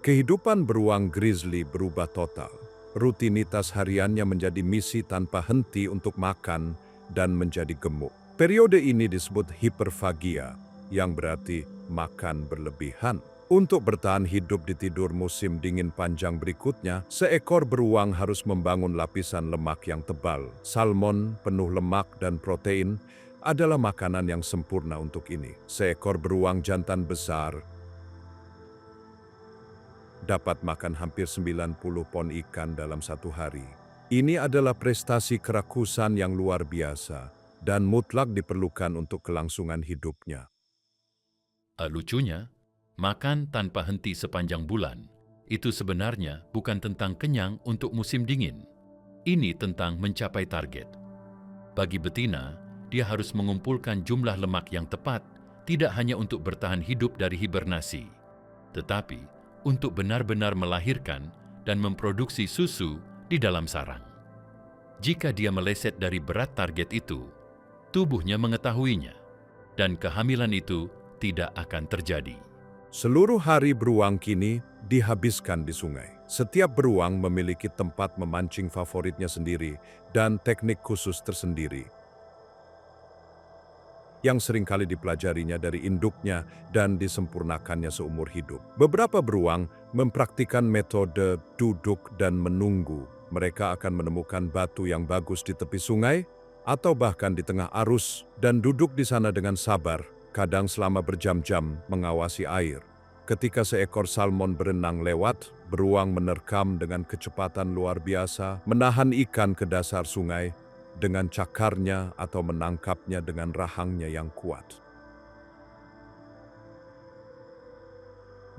kehidupan beruang grizzly berubah total. Rutinitas hariannya menjadi misi tanpa henti untuk makan dan menjadi gemuk. Periode ini disebut hiperfagia, yang berarti makan berlebihan. Untuk bertahan hidup di tidur musim dingin panjang berikutnya, seekor beruang harus membangun lapisan lemak yang tebal. Salmon penuh lemak dan protein adalah makanan yang sempurna untuk ini. Seekor beruang jantan besar dapat makan hampir 90 pon ikan dalam satu hari. Ini adalah prestasi kerakusan yang luar biasa dan mutlak diperlukan untuk kelangsungan hidupnya. Lucunya, makan tanpa henti sepanjang bulan itu sebenarnya bukan tentang kenyang untuk musim dingin. Ini tentang mencapai target. Bagi betina, dia harus mengumpulkan jumlah lemak yang tepat tidak hanya untuk bertahan hidup dari hibernasi, tetapi untuk benar-benar melahirkan dan memproduksi susu di dalam sarang. Jika dia meleset dari berat target itu, tubuhnya mengetahuinya, dan kehamilan itu tidak akan terjadi. Seluruh hari beruang kini dihabiskan di sungai. Setiap beruang memiliki tempat memancing favoritnya sendiri dan teknik khusus tersendiri yang seringkali dipelajarinya dari induknya dan disempurnakannya seumur hidup. Beberapa beruang mempraktikkan metode duduk dan menunggu. Mereka akan menemukan batu yang bagus di tepi sungai atau bahkan di tengah arus dan duduk di sana dengan sabar, kadang selama berjam-jam mengawasi air. Ketika seekor salmon berenang lewat, beruang menerkam dengan kecepatan luar biasa, menahan ikan ke dasar sungai dengan cakarnya atau menangkapnya dengan rahangnya yang kuat.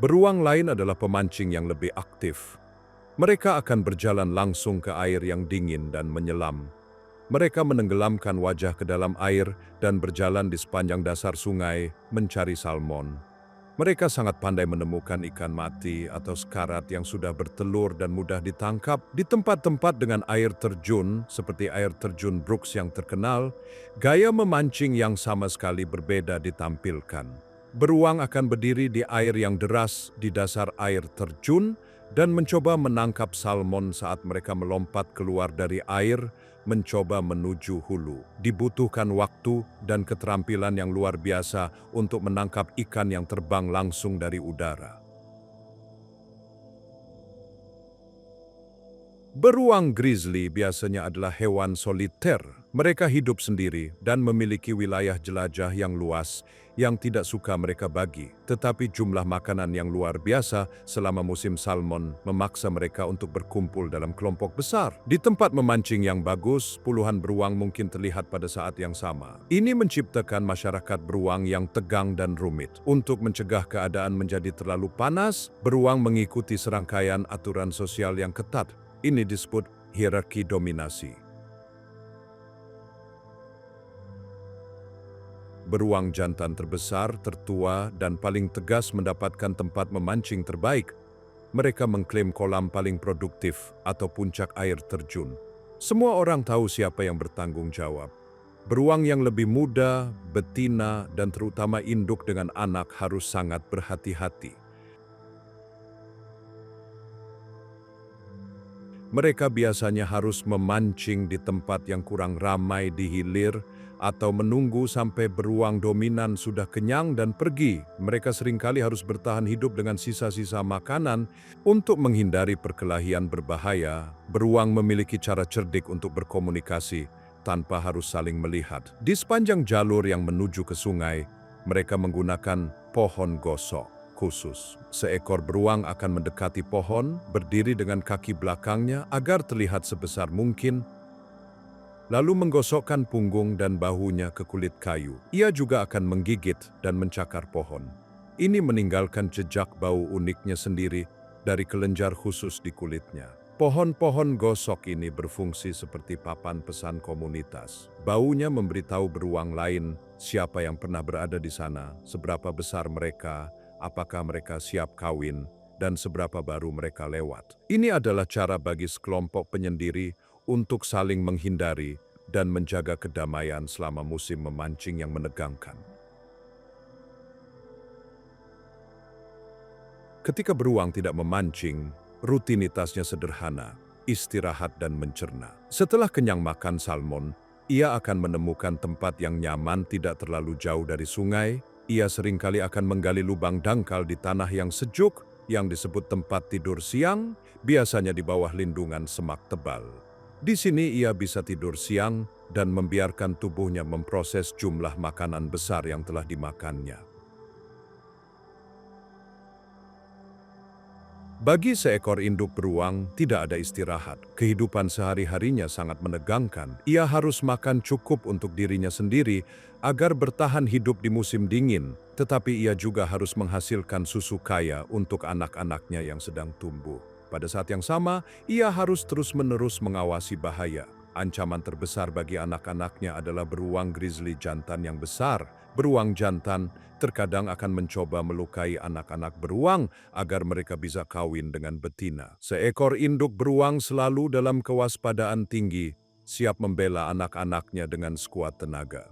Beruang lain adalah pemancing yang lebih aktif. Mereka akan berjalan langsung ke air yang dingin dan menyelam. Mereka menenggelamkan wajah ke dalam air dan berjalan di sepanjang dasar sungai mencari salmon. Mereka sangat pandai menemukan ikan mati atau sekarat yang sudah bertelur dan mudah ditangkap di tempat-tempat dengan air terjun seperti air terjun Brooks yang terkenal. Gaya memancing yang sama sekali berbeda ditampilkan. Beruang akan berdiri di air yang deras di dasar air terjun dan mencoba menangkap salmon saat mereka melompat keluar dari air, mencoba menuju hulu. Dibutuhkan waktu dan keterampilan yang luar biasa untuk menangkap ikan yang terbang langsung dari udara. Beruang grizzly biasanya adalah hewan soliter. Mereka hidup sendiri dan memiliki wilayah jelajah yang luas yang tidak suka mereka bagi. Tetapi jumlah makanan yang luar biasa selama musim salmon memaksa mereka untuk berkumpul dalam kelompok besar. Di tempat memancing yang bagus, puluhan beruang mungkin terlihat pada saat yang sama. Ini menciptakan masyarakat beruang yang tegang dan rumit. Untuk mencegah keadaan menjadi terlalu panas, beruang mengikuti serangkaian aturan sosial yang ketat. Ini disebut hierarki dominasi. Beruang jantan terbesar, tertua, dan paling tegas mendapatkan tempat memancing terbaik. Mereka mengklaim kolam paling produktif atau puncak air terjun. Semua orang tahu siapa yang bertanggung jawab. Beruang yang lebih muda, betina, dan terutama induk dengan anak harus sangat berhati-hati. Mereka biasanya harus memancing di tempat yang kurang ramai di hilir atau menunggu sampai beruang dominan sudah kenyang dan pergi. Mereka seringkali harus bertahan hidup dengan sisa-sisa makanan untuk menghindari perkelahian berbahaya. Beruang memiliki cara cerdik untuk berkomunikasi tanpa harus saling melihat. Di sepanjang jalur yang menuju ke sungai, mereka menggunakan pohon gosok khusus. Seekor beruang akan mendekati pohon, berdiri dengan kaki belakangnya agar terlihat sebesar mungkin, lalu menggosokkan punggung dan bahunya ke kulit kayu. Ia juga akan menggigit dan mencakar pohon. Ini meninggalkan jejak bau uniknya sendiri dari kelenjar khusus di kulitnya. Pohon-pohon gosok ini berfungsi seperti papan pesan komunitas. Baunya memberitahu beruang lain siapa yang pernah berada di sana, seberapa besar mereka, apakah mereka siap kawin, dan seberapa baru mereka lewat. Ini adalah cara bagi sekelompok penyendiri untuk saling menghindari dan menjaga kedamaian selama musim memancing yang menegangkan. Ketika beruang tidak memancing, rutinitasnya sederhana, istirahat dan mencerna. Setelah kenyang makan salmon, ia akan menemukan tempat yang nyaman tidak terlalu jauh dari sungai. Ia seringkali akan menggali lubang dangkal di tanah yang sejuk, yang disebut tempat tidur siang, biasanya di bawah lindungan semak tebal. Di sini ia bisa tidur siang dan membiarkan tubuhnya memproses jumlah makanan besar yang telah dimakannya. Bagi seekor induk beruang, tidak ada istirahat. Kehidupan sehari-harinya sangat menegangkan. Ia harus makan cukup untuk dirinya sendiri agar bertahan hidup di musim dingin, tetapi ia juga harus menghasilkan susu kaya untuk anak-anaknya yang sedang tumbuh. Pada saat yang sama, ia harus terus-menerus mengawasi bahaya. Ancaman terbesar bagi anak-anaknya adalah beruang grizzly jantan yang besar. Beruang jantan terkadang akan mencoba melukai anak-anak beruang agar mereka bisa kawin dengan betina. Seekor induk beruang selalu dalam kewaspadaan tinggi, siap membela anak-anaknya dengan sekuat tenaga.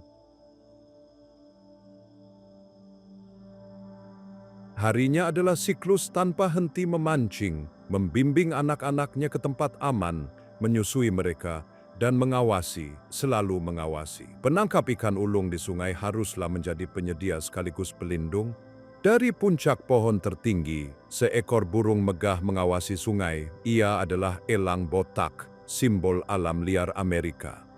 Harinya adalah siklus tanpa henti memancing, membimbing anak-anaknya ke tempat aman, menyusui mereka, dan mengawasi, selalu mengawasi. Penangkap ikan ulung di sungai haruslah menjadi penyedia sekaligus pelindung. Dari puncak pohon tertinggi, seekor burung megah mengawasi sungai. Ia adalah elang botak, simbol alam liar Amerika.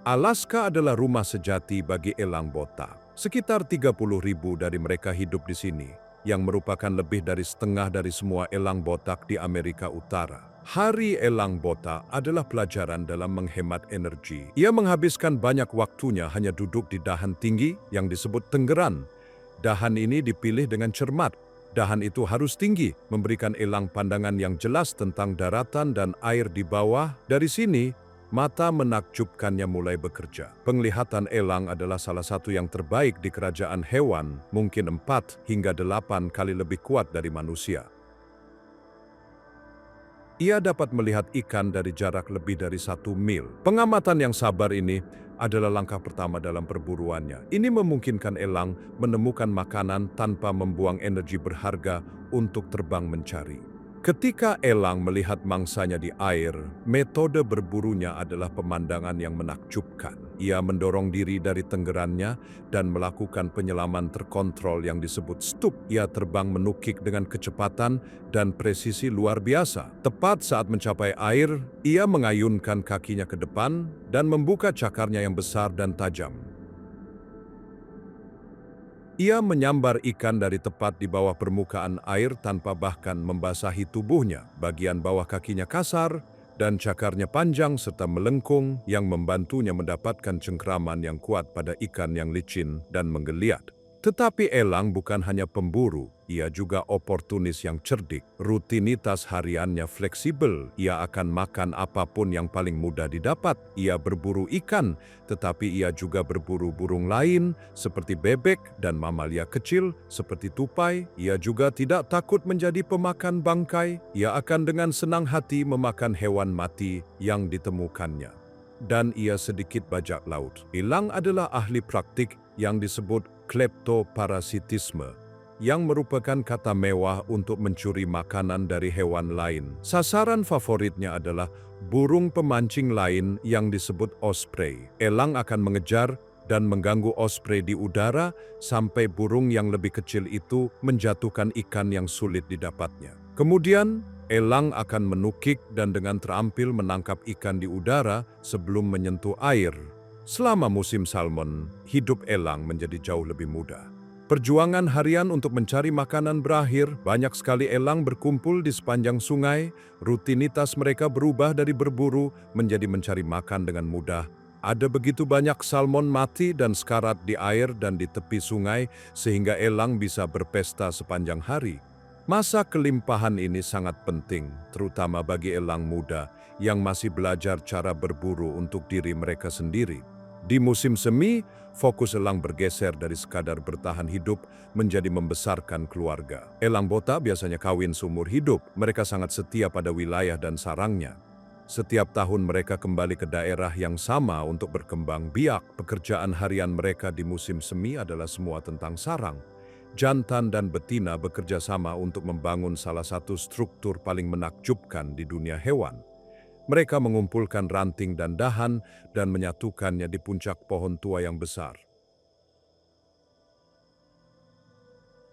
Alaska adalah rumah sejati bagi elang botak. Sekitar 30.000 dari mereka hidup di sini, yang merupakan lebih dari setengah dari semua elang botak di Amerika Utara. Hari elang botak adalah pelajaran dalam menghemat energi. Ia menghabiskan banyak waktunya hanya duduk di dahan tinggi yang disebut tenggeran. Dahan ini dipilih dengan cermat. Dahan itu harus tinggi, memberikan elang pandangan yang jelas tentang daratan dan air di bawah. Dari sini, Mata menakjubkannya mulai bekerja. Penglihatan elang adalah salah satu yang terbaik di kerajaan hewan, mungkin 4 hingga 8 kali lebih kuat dari manusia. Ia dapat melihat ikan dari jarak lebih dari 1 mil. Pengamatan yang sabar ini adalah langkah pertama dalam perburuannya. Ini memungkinkan elang menemukan makanan tanpa membuang energi berharga untuk terbang mencari. Ketika elang melihat mangsanya di air, metode berburunya adalah pemandangan yang menakjubkan. Ia mendorong diri dari tenggerannya dan melakukan penyelaman terkontrol yang disebut stup. Ia terbang menukik dengan kecepatan dan presisi luar biasa. Tepat saat mencapai air, ia mengayunkan kakinya ke depan dan membuka cakarnya yang besar dan tajam. Ia menyambar ikan dari tepat di bawah permukaan air tanpa bahkan membasahi tubuhnya. Bagian bawah kakinya kasar dan cakarnya panjang serta melengkung yang membantunya mendapatkan cengkraman yang kuat pada ikan yang licin dan menggeliat. Tetapi elang bukan hanya pemburu, ia juga oportunis yang cerdik. Rutinitas hariannya fleksibel, ia akan makan apapun yang paling mudah didapat. Ia berburu ikan, tetapi ia juga berburu burung lain seperti bebek dan mamalia kecil seperti tupai. Ia juga tidak takut menjadi pemakan bangkai. Ia akan dengan senang hati memakan hewan mati yang ditemukannya. Dan ia sedikit bajak laut. Elang adalah ahli praktik yang disebut kleptoparasitisme, yang merupakan kata mewah untuk mencuri makanan dari hewan lain. Sasaran favoritnya adalah burung pemancing lain yang disebut osprey. Elang akan mengejar dan mengganggu osprey di udara sampai burung yang lebih kecil itu menjatuhkan ikan yang sulit didapatnya. Kemudian, elang akan menukik dan dengan terampil menangkap ikan di udara sebelum menyentuh air. Selama musim salmon, hidup elang menjadi jauh lebih mudah. Perjuangan harian untuk mencari makanan berakhir, banyak sekali elang berkumpul di sepanjang sungai. Rutinitas mereka berubah dari berburu menjadi mencari makan dengan mudah. Ada begitu banyak salmon mati dan sekarat di air dan di tepi sungai sehingga elang bisa berpesta sepanjang hari. Masa kelimpahan ini sangat penting, terutama bagi elang muda yang masih belajar cara berburu untuk diri mereka sendiri. Di musim semi, fokus elang bergeser dari sekadar bertahan hidup menjadi membesarkan keluarga. Elang botak biasanya kawin seumur hidup. Mereka sangat setia pada wilayah dan sarangnya. Setiap tahun mereka kembali ke daerah yang sama untuk berkembang biak. Pekerjaan harian mereka di musim semi adalah semua tentang sarang. Jantan dan betina bekerja sama untuk membangun salah satu struktur paling menakjubkan di dunia hewan. Mereka mengumpulkan ranting dan dahan dan menyatukannya di puncak pohon tua yang besar.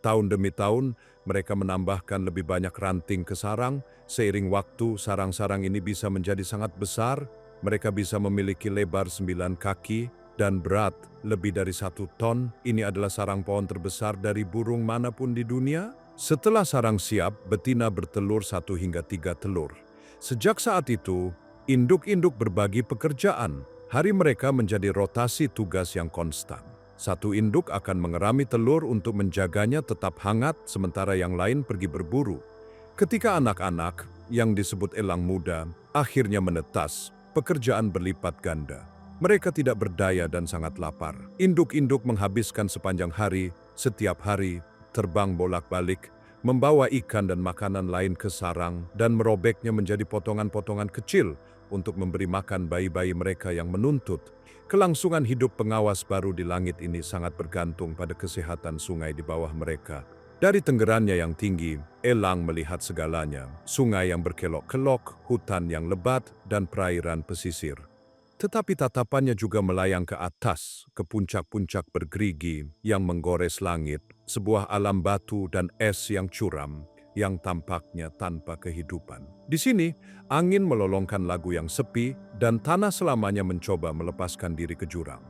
Tahun demi tahun, mereka menambahkan lebih banyak ranting ke sarang. Seiring waktu, sarang-sarang ini bisa menjadi sangat besar. Mereka bisa memiliki lebar 9 kaki dan berat lebih dari 1 ton. Ini adalah sarang pohon terbesar dari burung manapun di dunia. Setelah sarang siap, betina bertelur 1 hingga 3 telur. Sejak saat itu, induk-induk berbagi pekerjaan. Hari mereka menjadi rotasi tugas yang konstan. Satu induk akan mengerami telur untuk menjaganya tetap hangat, sementara yang lain pergi berburu. Ketika anak-anak, yang disebut elang muda, akhirnya menetas, pekerjaan berlipat ganda. Mereka tidak berdaya dan sangat lapar. Induk-induk menghabiskan sepanjang hari, setiap hari, terbang bolak-balik, membawa ikan dan makanan lain ke sarang dan merobeknya menjadi potongan-potongan kecil untuk memberi makan bayi-bayi mereka yang menuntut. Kelangsungan hidup pengawas baru di langit ini sangat bergantung pada kesehatan sungai di bawah mereka. Dari tenggerannya yang tinggi, elang melihat segalanya, sungai yang berkelok-kelok, hutan yang lebat, dan perairan pesisir. Tetapi tatapannya juga melayang ke atas, ke puncak-puncak bergerigi yang menggores langit, sebuah alam batu dan es yang curam, yang tampaknya tanpa kehidupan. Di sini, angin melolongkan lagu yang sepi dan tanah selamanya mencoba melepaskan diri ke jurang.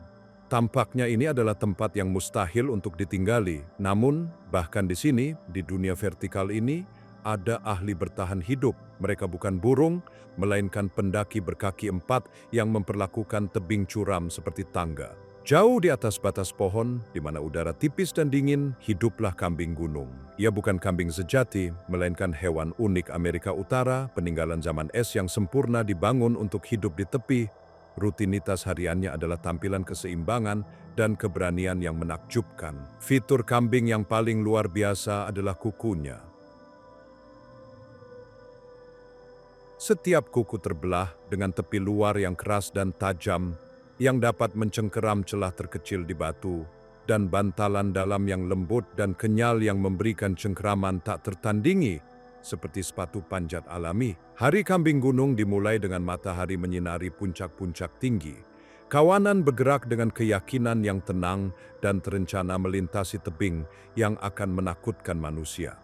Tampaknya ini adalah tempat yang mustahil untuk ditinggali, namun bahkan di sini, di dunia vertikal ini, ada ahli bertahan hidup. Mereka bukan burung, melainkan pendaki berkaki 4 yang memperlakukan tebing curam seperti tangga. Jauh di atas batas pohon, di mana udara tipis dan dingin, hiduplah kambing gunung. Ia bukan kambing sejati, melainkan hewan unik Amerika Utara, peninggalan zaman es yang sempurna dibangun untuk hidup di tepi. Rutinitas hariannya adalah tampilan keseimbangan dan keberanian yang menakjubkan. Fitur kambing yang paling luar biasa adalah kukunya. Setiap kuku terbelah dengan tepi luar yang keras dan tajam, yang dapat mencengkeram celah terkecil di batu, dan bantalan dalam yang lembut dan kenyal yang memberikan cengkeraman tak tertandingi, seperti sepatu panjat alami. Hari kambing gunung dimulai dengan matahari menyinari puncak-puncak tinggi. Kawanan bergerak dengan keyakinan yang tenang dan terencana melintasi tebing yang akan menakutkan manusia.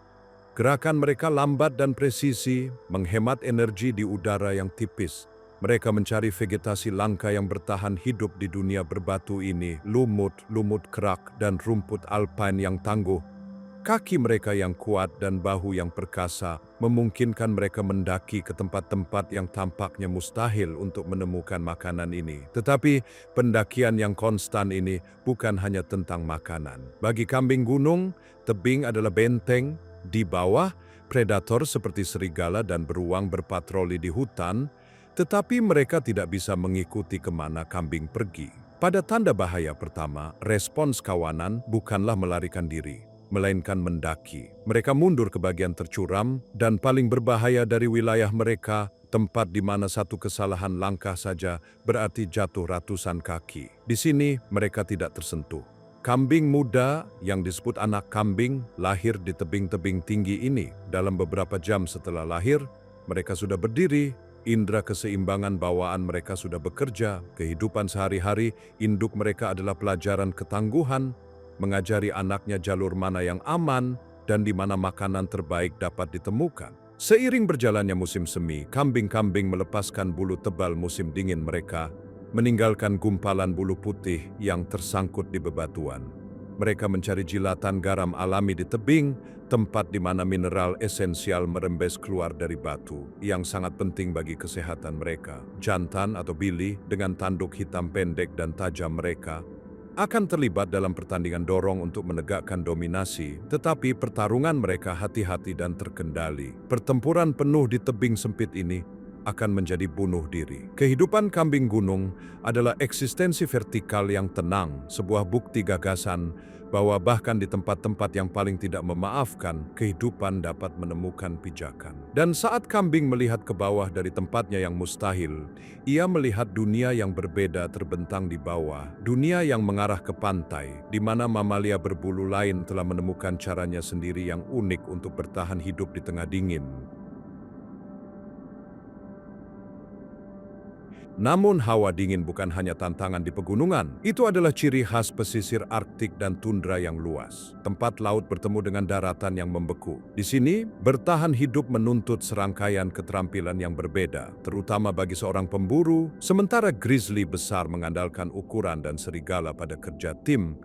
Gerakan mereka lambat dan presisi, menghemat energi di udara yang tipis. Mereka mencari vegetasi langka yang bertahan hidup di dunia berbatu ini, lumut kerak dan rumput alpine yang tangguh. Kaki mereka yang kuat dan bahu yang perkasa memungkinkan mereka mendaki ke tempat-tempat yang tampaknya mustahil untuk menemukan makanan ini. Tetapi pendakian yang konstan ini bukan hanya tentang makanan. Bagi kambing gunung, tebing adalah benteng. Di bawah, predator seperti serigala dan beruang berpatroli di hutan, tetapi mereka tidak bisa mengikuti kemana kambing pergi. Pada tanda bahaya pertama, respons kawanan bukanlah melarikan diri, melainkan mendaki. Mereka mundur ke bagian tercuram dan paling berbahaya dari wilayah mereka, tempat di mana satu kesalahan langkah saja berarti jatuh ratusan kaki. Di sini mereka tidak tersentuh. Kambing muda yang disebut anak kambing lahir di tebing-tebing tinggi ini. Dalam beberapa jam setelah lahir, mereka sudah berdiri. Indera keseimbangan bawaan mereka sudah bekerja. Kehidupan sehari-hari, induk mereka adalah pelajaran ketangguhan, mengajari anaknya jalur mana yang aman dan di mana makanan terbaik dapat ditemukan. Seiring berjalannya musim semi, kambing-kambing melepaskan bulu tebal musim dingin mereka, meninggalkan gumpalan bulu putih yang tersangkut di bebatuan. Mereka mencari jilatan garam alami di tebing, tempat di mana mineral esensial merembes keluar dari batu, yang sangat penting bagi kesehatan mereka. Jantan atau bili dengan tanduk hitam pendek dan tajam mereka akan terlibat dalam pertandingan dorong untuk menegakkan dominasi, tetapi pertarungan mereka hati-hati dan terkendali. Pertempuran penuh di tebing sempit ini akan menjadi bunuh diri. Kehidupan kambing gunung adalah eksistensi vertikal yang tenang, sebuah bukti gagasan bahwa bahkan di tempat-tempat yang paling tidak memaafkan, kehidupan dapat menemukan pijakan. Dan saat kambing melihat ke bawah dari tempatnya yang mustahil, ia melihat dunia yang berbeda terbentang di bawah, dunia yang mengarah ke pantai, di mana mamalia berbulu lain telah menemukan caranya sendiri yang unik untuk bertahan hidup di tengah dingin. Namun hawa dingin bukan hanya tantangan di pegunungan. Itu adalah ciri khas pesisir Arktik dan tundra yang luas. Tempat laut bertemu dengan daratan yang membeku. Di sini, bertahan hidup menuntut serangkaian keterampilan yang berbeda, terutama bagi seorang pemburu, sementara grizzly besar mengandalkan ukuran dan serigala pada kerja tim.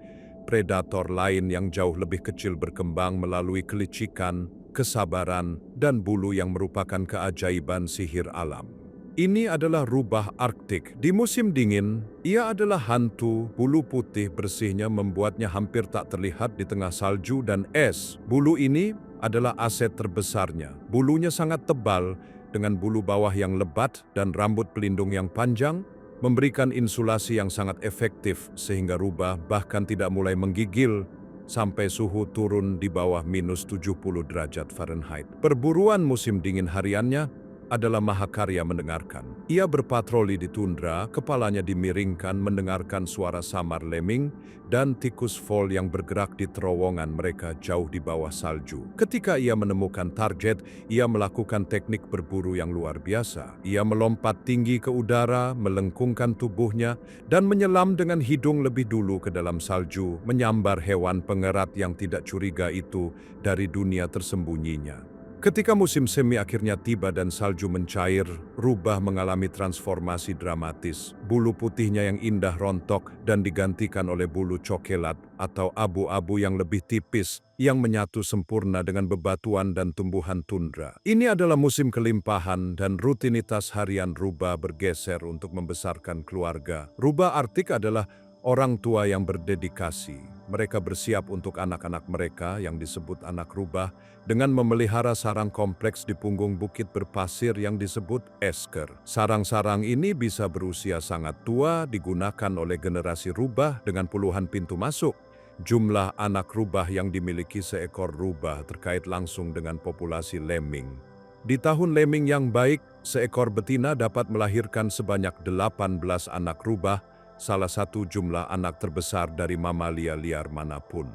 Predator lain yang jauh lebih kecil berkembang melalui kelicikan, kesabaran, dan bulu yang merupakan keajaiban sihir alam. Ini adalah rubah Arktik. Di musim dingin, ia adalah hantu. Bulu putih bersihnya membuatnya hampir tak terlihat di tengah salju dan es. Bulu ini adalah aset terbesarnya. Bulunya sangat tebal, dengan bulu bawah yang lebat dan rambut pelindung yang panjang, memberikan insulasi yang sangat efektif sehingga rubah bahkan tidak mulai menggigil sampai suhu turun di bawah minus 70 derajat Fahrenheit. Perburuan musim dingin hariannya adalah mahakarya mendengarkan. Ia berpatroli di tundra, kepalanya dimiringkan mendengarkan suara samar lemming dan tikus vol yang bergerak di terowongan mereka jauh di bawah salju. Ketika ia menemukan target, ia melakukan teknik berburu yang luar biasa. Ia melompat tinggi ke udara, melengkungkan tubuhnya, dan menyelam dengan hidung lebih dulu ke dalam salju, menyambar hewan pengerat yang tidak curiga itu dari dunia tersembunyinya. Ketika musim semi akhirnya tiba dan salju mencair, rubah mengalami transformasi dramatis. Bulu putihnya yang indah rontok dan digantikan oleh bulu cokelat atau abu-abu yang lebih tipis yang menyatu sempurna dengan bebatuan dan tumbuhan tundra. Ini adalah musim kelimpahan dan rutinitas harian rubah bergeser untuk membesarkan keluarga. Rubah Arktik adalah Orang tua yang berdedikasi, mereka bersiap untuk anak-anak mereka yang disebut anak rubah dengan memelihara sarang kompleks di punggung bukit berpasir yang disebut esker. Sarang-sarang ini bisa berusia sangat tua, digunakan oleh generasi rubah dengan puluhan pintu masuk. Jumlah anak rubah yang dimiliki seekor rubah terkait langsung dengan populasi lemming. Di tahun lemming yang baik, seekor betina dapat melahirkan sebanyak 18 anak rubah, salah satu jumlah anak terbesar dari mamalia liar manapun.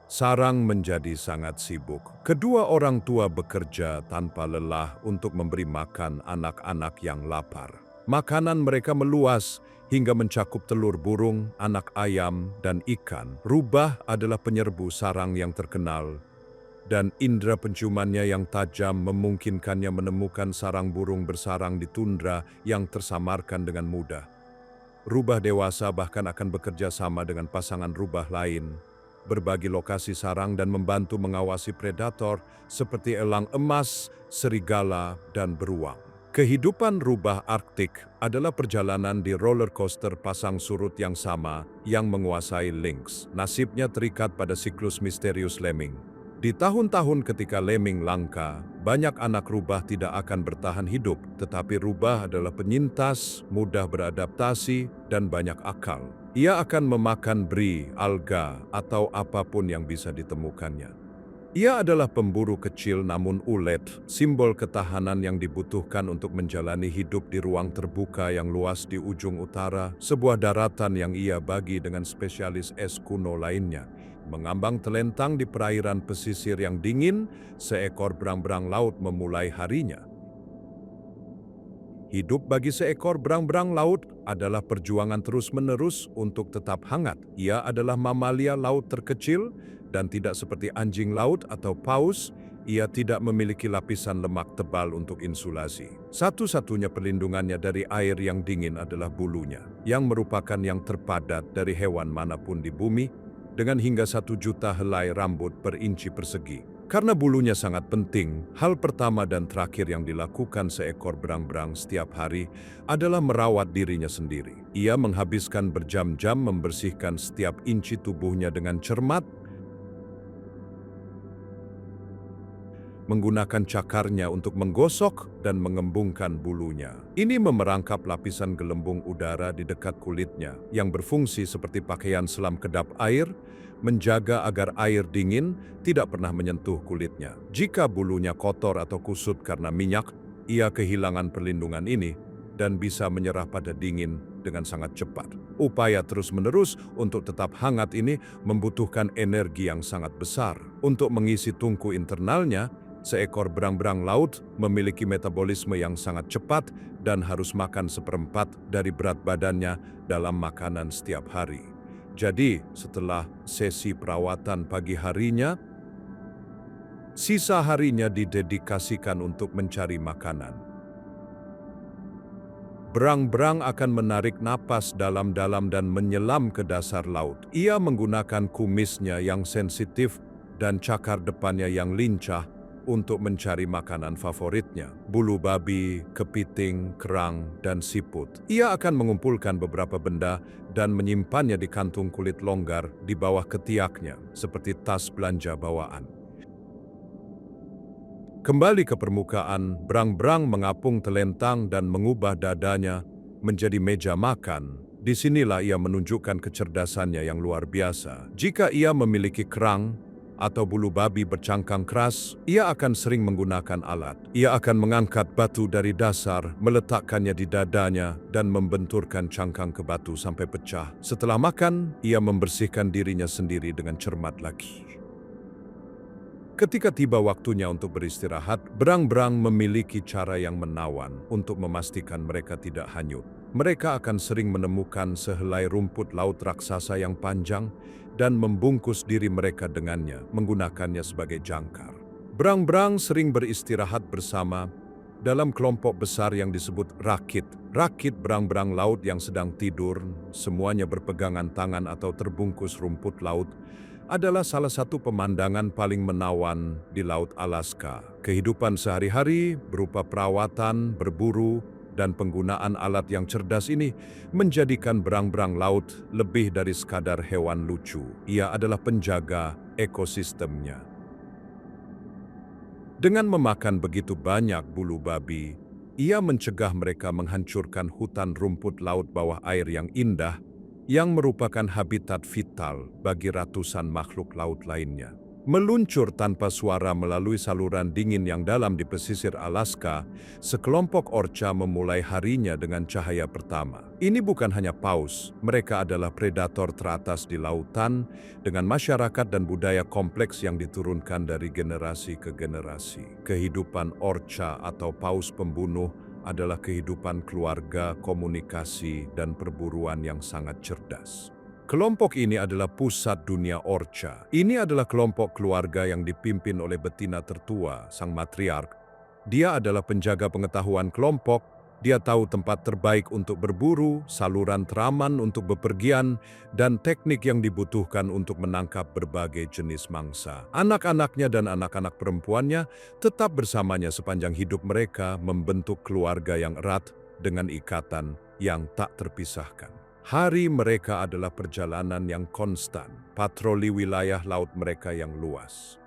Sarang menjadi sangat sibuk. Kedua orang tua bekerja tanpa lelah untuk memberi makan anak-anak yang lapar. Makanan mereka meluas hingga mencakup telur burung, anak ayam, dan ikan. Rubah adalah penyerbu sarang yang terkenal, dan indera penciumannya yang tajam memungkinkannya menemukan sarang burung bersarang di tundra yang tersamarkan dengan mudah. Rubah dewasa bahkan akan bekerja sama dengan pasangan rubah lain, berbagi lokasi sarang dan membantu mengawasi predator seperti elang emas, serigala, dan beruang. Kehidupan rubah Arktik adalah perjalanan di roller coaster pasang surut yang sama yang menguasai lynx. Nasibnya terikat pada siklus misterius lemming. Di tahun-tahun ketika lemming langka, banyak anak rubah tidak akan bertahan hidup, tetapi rubah adalah penyintas, mudah beradaptasi, dan banyak akal. Ia akan memakan beri, alga, atau apapun yang bisa ditemukannya. Ia adalah pemburu kecil namun ulet, simbol ketahanan yang dibutuhkan untuk menjalani hidup di ruang terbuka yang luas di ujung utara, sebuah daratan yang ia bagi dengan spesialis es kuno lainnya. Mengambang telentang di perairan pesisir yang dingin, seekor berang-berang laut memulai harinya. Hidup bagi seekor berang-berang laut adalah perjuangan terus-menerus untuk tetap hangat. Ia adalah mamalia laut terkecil dan tidak seperti anjing laut atau paus, ia tidak memiliki lapisan lemak tebal untuk insulasi. Satu-satunya perlindungannya dari air yang dingin adalah bulunya, yang merupakan yang terpadat dari hewan manapun di bumi, dengan hingga 1 juta helai rambut per inci persegi. Karena bulunya sangat penting, hal pertama dan terakhir yang dilakukan seekor berang-berang setiap hari adalah merawat dirinya sendiri. Ia menghabiskan berjam-jam membersihkan setiap inci tubuhnya dengan cermat, menggunakan cakarnya untuk menggosok dan mengembungkan bulunya. Ini memerangkap lapisan gelembung udara di dekat kulitnya yang berfungsi seperti pakaian selam kedap air, menjaga agar air dingin tidak pernah menyentuh kulitnya. Jika bulunya kotor atau kusut karena minyak, ia kehilangan perlindungan ini dan bisa menyerah pada dingin dengan sangat cepat. Upaya terus-menerus untuk tetap hangat ini membutuhkan energi yang sangat besar. Untuk mengisi tungku internalnya, seekor berang-berang laut memiliki metabolisme yang sangat cepat dan harus makan 1/4 dari berat badannya dalam makanan setiap hari. Jadi, setelah sesi perawatan pagi harinya, sisa harinya didedikasikan untuk mencari makanan. Berang-berang akan menarik napas dalam-dalam dan menyelam ke dasar laut. Ia menggunakan kumisnya yang sensitif dan cakar depannya yang lincah untuk mencari makanan favoritnya, bulu babi, kepiting, kerang, dan siput. Ia akan mengumpulkan beberapa benda dan menyimpannya di kantung kulit longgar di bawah ketiaknya, seperti tas belanja bawaan. Kembali ke permukaan, berang-berang mengapung telentang dan mengubah dadanya menjadi meja makan. Disinilah ia menunjukkan kecerdasannya yang luar biasa. Jika ia memiliki kerang atau bulu babi bercangkang keras, ia akan sering menggunakan alat. Ia akan mengangkat batu dari dasar, meletakkannya di dadanya, dan membenturkan cangkang ke batu sampai pecah. Setelah makan, ia membersihkan dirinya sendiri dengan cermat lagi. Ketika tiba waktunya untuk beristirahat, berang-berang memiliki cara yang menawan untuk memastikan mereka tidak hanyut. Mereka akan sering menemukan sehelai rumput laut raksasa yang panjang dan membungkus diri mereka dengannya, menggunakannya sebagai jangkar. Berang-berang sering beristirahat bersama dalam kelompok besar yang disebut rakit. Rakit berang-berang laut yang sedang tidur, semuanya berpegangan tangan atau terbungkus rumput laut, adalah salah satu pemandangan paling menawan di Laut Alaska. Kehidupan sehari-hari berupa perawatan, berburu, dan penggunaan alat yang cerdas ini menjadikan berang-berang laut lebih dari sekadar hewan lucu. Ia adalah penjaga ekosistemnya. Dengan memakan begitu banyak bulu babi, ia mencegah mereka menghancurkan hutan rumput laut bawah air yang indah, yang merupakan habitat vital bagi ratusan makhluk laut lainnya. Meluncur tanpa suara melalui saluran dingin yang dalam di pesisir Alaska, sekelompok orca memulai harinya dengan cahaya pertama. Ini bukan hanya paus, mereka adalah predator teratas di lautan dengan masyarakat dan budaya kompleks yang diturunkan dari generasi ke generasi. Kehidupan orca atau paus pembunuh adalah kehidupan keluarga, komunikasi, dan perburuan yang sangat cerdas. Kelompok ini adalah pusat dunia orca. Ini adalah kelompok keluarga yang dipimpin oleh betina tertua, sang matriark. Dia adalah penjaga pengetahuan kelompok. Dia tahu tempat terbaik untuk berburu, saluran teraman untuk bepergian, dan teknik yang dibutuhkan untuk menangkap berbagai jenis mangsa. Anak-anaknya dan anak-anak perempuannya tetap bersamanya sepanjang hidup mereka, membentuk keluarga yang erat dengan ikatan yang tak terpisahkan. Hari mereka adalah perjalanan yang konstan, patroli wilayah laut mereka yang luas.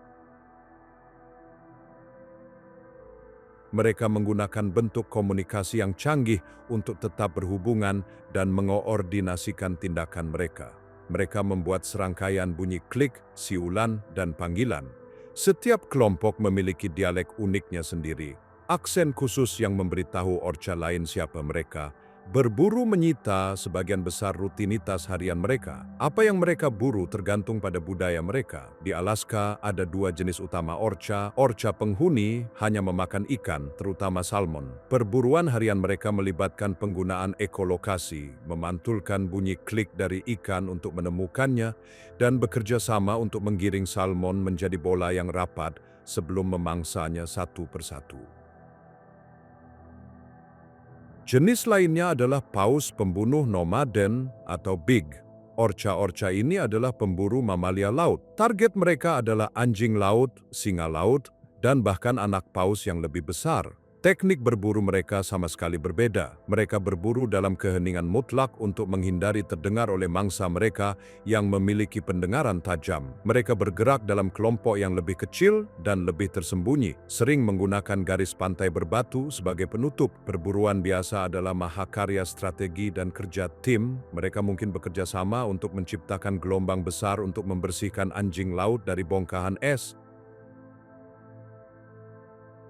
Mereka menggunakan bentuk komunikasi yang canggih untuk tetap berhubungan dan mengoordinasikan tindakan mereka. Mereka membuat serangkaian bunyi klik, siulan, dan panggilan. Setiap kelompok memiliki dialek uniknya sendiri, aksen khusus yang memberitahu orca lain siapa mereka. Berburu menyita sebagian besar rutinitas harian mereka. Apa yang mereka buru tergantung pada budaya mereka. Di Alaska ada dua jenis utama orca. Orca penghuni hanya memakan ikan, terutama salmon. Perburuan harian mereka melibatkan penggunaan ekolokasi, memantulkan bunyi klik dari ikan untuk menemukannya, dan bekerja sama untuk menggiring salmon menjadi bola yang rapat sebelum memangsanya satu persatu. Jenis lainnya adalah paus pembunuh nomaden atau big. Orca-orca ini adalah pemburu mamalia laut. Target mereka adalah anjing laut, singa laut, dan bahkan anak paus yang lebih besar. Teknik berburu mereka sama sekali berbeda. Mereka berburu dalam keheningan mutlak untuk menghindari terdengar oleh mangsa mereka yang memiliki pendengaran tajam. Mereka bergerak dalam kelompok yang lebih kecil dan lebih tersembunyi, sering menggunakan garis pantai berbatu sebagai penutup. Perburuan biasa adalah mahakarya strategi dan kerja tim. Mereka mungkin bekerja sama untuk menciptakan gelombang besar untuk membersihkan anjing laut dari bongkahan es.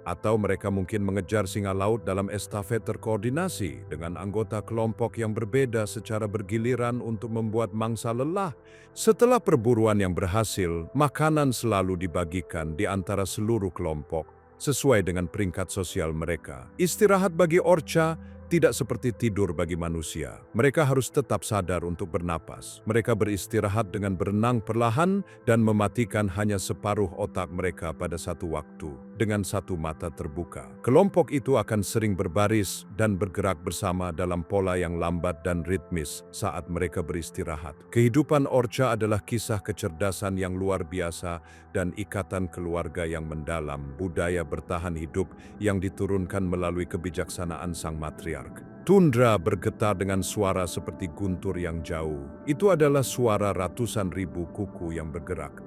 Atau mereka mungkin mengejar singa laut dalam estafet terkoordinasi dengan anggota kelompok yang berbeda secara bergiliran untuk membuat mangsa lelah. Setelah perburuan yang berhasil, makanan selalu dibagikan di antara seluruh kelompok sesuai dengan peringkat sosial mereka. Istirahat bagi orca tidak seperti tidur bagi manusia. Mereka harus tetap sadar untuk bernapas. Mereka beristirahat dengan berenang perlahan dan mematikan hanya separuh otak mereka pada satu waktu, dengan satu mata terbuka. Kelompok itu akan sering berbaris dan bergerak bersama dalam pola yang lambat dan ritmis saat mereka beristirahat. Kehidupan orca adalah kisah kecerdasan yang luar biasa dan ikatan keluarga yang mendalam, budaya bertahan hidup yang diturunkan melalui kebijaksanaan sang matriark. Tundra bergetar dengan suara seperti guntur yang jauh. Itu adalah suara ratusan ribu kuku yang bergerak.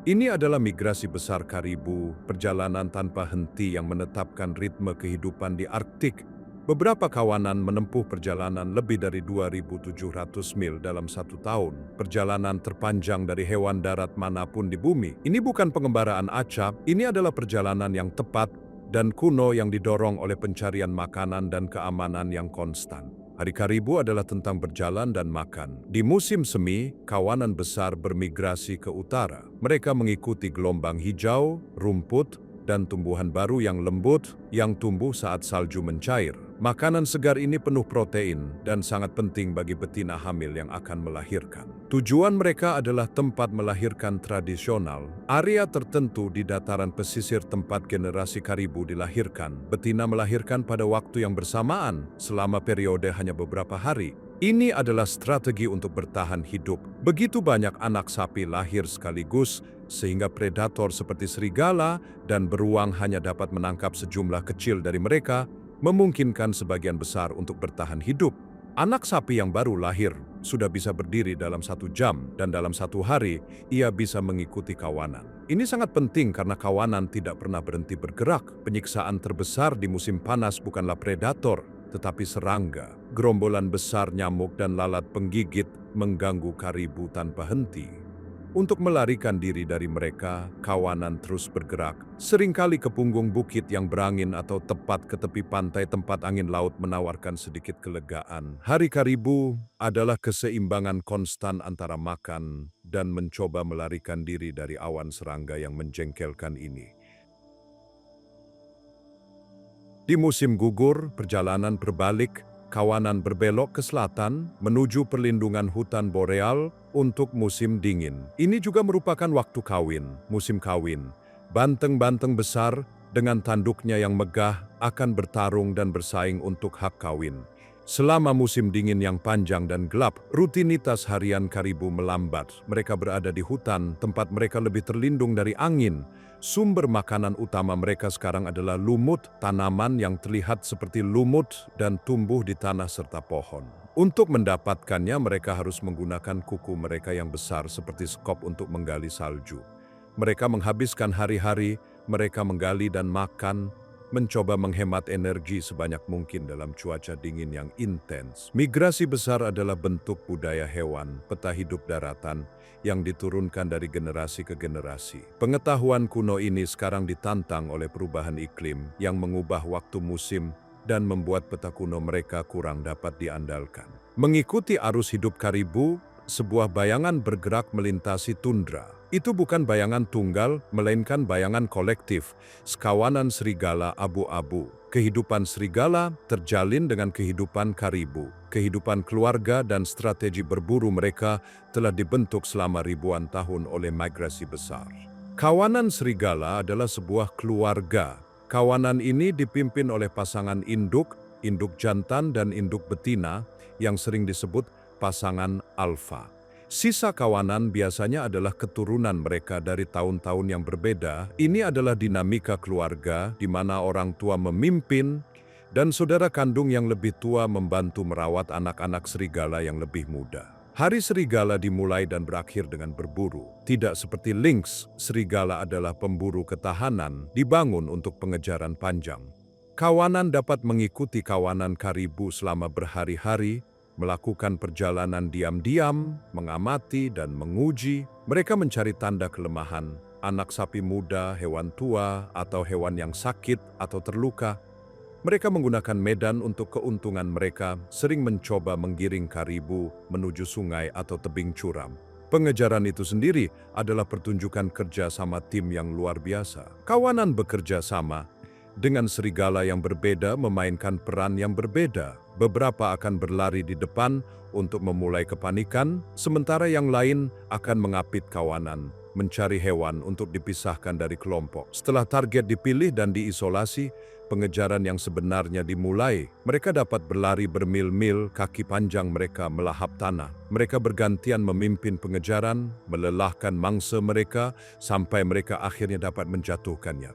Ini adalah migrasi besar karibu, perjalanan tanpa henti yang menetapkan ritme kehidupan di Arktik. Beberapa kawanan menempuh perjalanan lebih dari 2.700 mil dalam satu tahun. Perjalanan terpanjang dari hewan darat manapun di bumi. Ini bukan pengembaraan acak, ini adalah perjalanan yang tepat dan kuno yang didorong oleh pencarian makanan dan keamanan yang konstan. Hari Karibu adalah tentang berjalan dan makan. Di musim semi, kawanan besar bermigrasi ke utara. Mereka mengikuti gelombang hijau, rumput, dan tumbuhan baru yang lembut yang tumbuh saat salju mencair. Makanan segar ini penuh protein dan sangat penting bagi betina hamil yang akan melahirkan. Tujuan mereka adalah tempat melahirkan tradisional, area tertentu di dataran pesisir tempat generasi karibu dilahirkan. Betina melahirkan pada waktu yang bersamaan selama periode hanya beberapa hari. Ini adalah strategi untuk bertahan hidup. Begitu banyak anak sapi lahir sekaligus, sehingga predator seperti serigala dan beruang hanya dapat menangkap sejumlah kecil dari mereka, memungkinkan sebagian besar untuk bertahan hidup. Anak sapi yang baru lahir sudah bisa berdiri dalam 1 jam dan dalam 1 hari ia bisa mengikuti kawanan. Ini sangat penting karena kawanan tidak pernah berhenti bergerak. Penyiksaan terbesar di musim panas bukanlah predator, tetapi serangga. Gerombolan besar nyamuk dan lalat penggigit mengganggu karibu tanpa henti. Untuk melarikan diri dari mereka, kawanan terus bergerak, seringkali ke punggung bukit yang berangin atau tepat ke tepi pantai tempat angin laut menawarkan sedikit kelegaan. Hari karibu adalah keseimbangan konstan antara makan dan mencoba melarikan diri dari awan serangga yang menjengkelkan ini. Di musim gugur, perjalanan berbalik, kawanan berbelok ke selatan menuju perlindungan hutan boreal untuk musim dingin. Ini juga merupakan waktu kawin, musim kawin. Banteng-banteng besar dengan tanduknya yang megah akan bertarung dan bersaing untuk hak kawin. Selama musim dingin yang panjang dan gelap, rutinitas harian karibu melambat. Mereka berada di hutan, tempat mereka lebih terlindung dari angin. Sumber makanan utama mereka sekarang adalah lumut, tanaman yang terlihat seperti lumut dan tumbuh di tanah serta pohon. Untuk mendapatkannya, mereka harus menggunakan kuku mereka yang besar seperti skop untuk menggali salju. Mereka menghabiskan hari-hari, mereka menggali dan makan, mencoba menghemat energi sebanyak mungkin dalam cuaca dingin yang intens. Migrasi besar adalah bentuk budaya hewan, peta hidup daratan, yang diturunkan dari generasi ke generasi. Pengetahuan kuno ini sekarang ditantang oleh perubahan iklim yang mengubah waktu musim dan membuat peta kuno mereka kurang dapat diandalkan. Mengikuti arus hidup karibu, sebuah bayangan bergerak melintasi tundra. Itu bukan bayangan tunggal, melainkan bayangan kolektif, sekawanan serigala abu-abu. Kehidupan serigala terjalin dengan kehidupan karibu. Kehidupan keluarga dan strategi berburu mereka telah dibentuk selama ribuan tahun oleh migrasi besar. Kawanan serigala adalah sebuah keluarga. Kawanan ini dipimpin oleh pasangan induk, induk jantan dan induk betina yang sering disebut pasangan alfa. Sisa kawanan biasanya adalah keturunan mereka dari tahun-tahun yang berbeda. Ini adalah dinamika keluarga di mana orang tua memimpin dan saudara kandung yang lebih tua membantu merawat anak-anak serigala yang lebih muda. Hari serigala dimulai dan berakhir dengan berburu. Tidak seperti lynx, serigala adalah pemburu ketahanan, dibangun untuk pengejaran panjang. Kawanan dapat mengikuti kawanan karibu selama berhari-hari, melakukan perjalanan diam-diam, mengamati dan menguji. Mereka mencari tanda kelemahan, anak sapi muda, hewan tua, atau hewan yang sakit atau terluka. Mereka menggunakan medan untuk keuntungan mereka, sering mencoba menggiring karibu menuju sungai atau tebing curam. Pengejaran itu sendiri adalah pertunjukan kerja sama tim yang luar biasa. Kawanan bekerja sama dengan serigala yang berbeda memainkan peran yang berbeda. Beberapa akan berlari di depan untuk memulai kepanikan, sementara yang lain akan mengapit kawanan, mencari hewan untuk dipisahkan dari kelompok. Setelah target dipilih dan diisolasi, pengejaran yang sebenarnya dimulai. Mereka dapat berlari bermil-mil, kaki panjang mereka melahap tanah. Mereka bergantian memimpin pengejaran, melelahkan mangsa mereka, sampai mereka akhirnya dapat menjatuhkannya.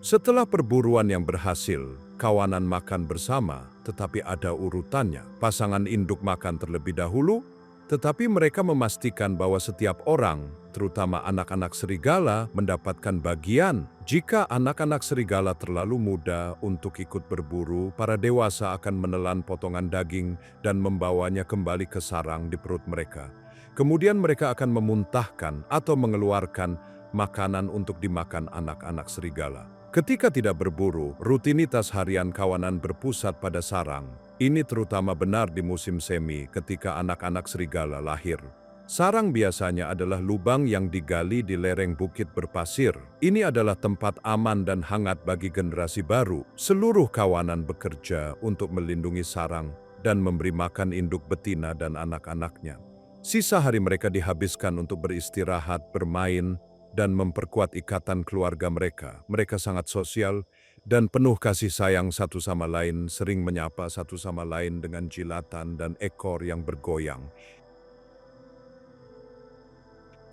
Setelah perburuan yang berhasil, kawanan makan bersama, tetapi ada urutannya. Pasangan induk makan terlebih dahulu, tetapi mereka memastikan bahwa setiap orang, terutama anak-anak serigala, mendapatkan bagian. Jika anak-anak serigala terlalu muda untuk ikut berburu, para dewasa akan menelan potongan daging dan membawanya kembali ke sarang di perut mereka. Kemudian mereka akan memuntahkan atau mengeluarkan makanan untuk dimakan anak-anak serigala. Ketika tidak berburu, rutinitas harian kawanan berpusat pada sarang. Ini terutama benar di musim semi ketika anak-anak serigala lahir. Sarang biasanya adalah lubang yang digali di lereng bukit berpasir. Ini adalah tempat aman dan hangat bagi generasi baru. Seluruh kawanan bekerja untuk melindungi sarang dan memberi makan induk betina dan anak-anaknya. Sisa hari mereka dihabiskan untuk beristirahat, bermain, dan memperkuat ikatan keluarga mereka. Mereka sangat sosial dan penuh kasih sayang satu sama lain, sering menyapa satu sama lain dengan jilatan dan ekor yang bergoyang.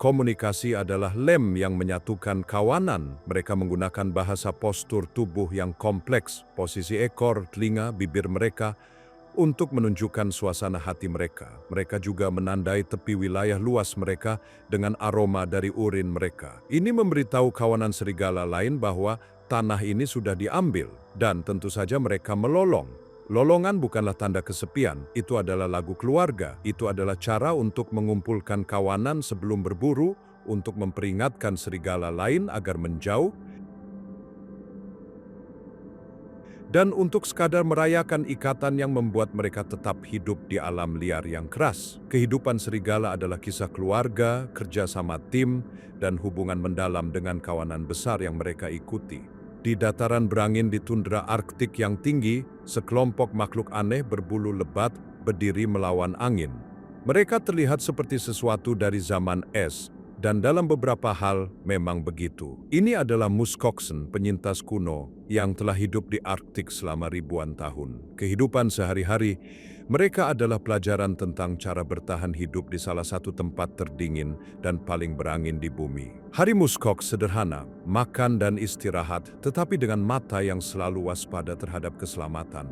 Komunikasi adalah lem yang menyatukan kawanan. Mereka menggunakan bahasa postur tubuh yang kompleks, posisi ekor, telinga, bibir mereka, untuk menunjukkan suasana hati mereka. Mereka juga menandai tepi wilayah luas mereka dengan aroma dari urin mereka. Ini memberitahu kawanan serigala lain bahwa tanah ini sudah diambil, dan tentu saja mereka melolong. Lolongan bukanlah tanda kesepian, itu adalah lagu keluarga. Itu adalah cara untuk mengumpulkan kawanan sebelum berburu, untuk memperingatkan serigala lain agar menjauh, dan untuk sekadar merayakan ikatan yang membuat mereka tetap hidup di alam liar yang keras. Kehidupan serigala adalah kisah keluarga, kerja sama tim, dan hubungan mendalam dengan kawanan besar yang mereka ikuti. Di dataran berangin di tundra Arktik yang tinggi, sekelompok makhluk aneh berbulu lebat berdiri melawan angin. Mereka terlihat seperti sesuatu dari zaman es, dan dalam beberapa hal memang begitu. Ini adalah muskoxen, penyintas kuno yang telah hidup di Arktik selama ribuan tahun. Kehidupan sehari-hari mereka adalah pelajaran tentang cara bertahan hidup di salah satu tempat terdingin dan paling berangin di bumi. Hari muskox sederhana, makan dan istirahat, tetapi dengan mata yang selalu waspada terhadap keselamatan.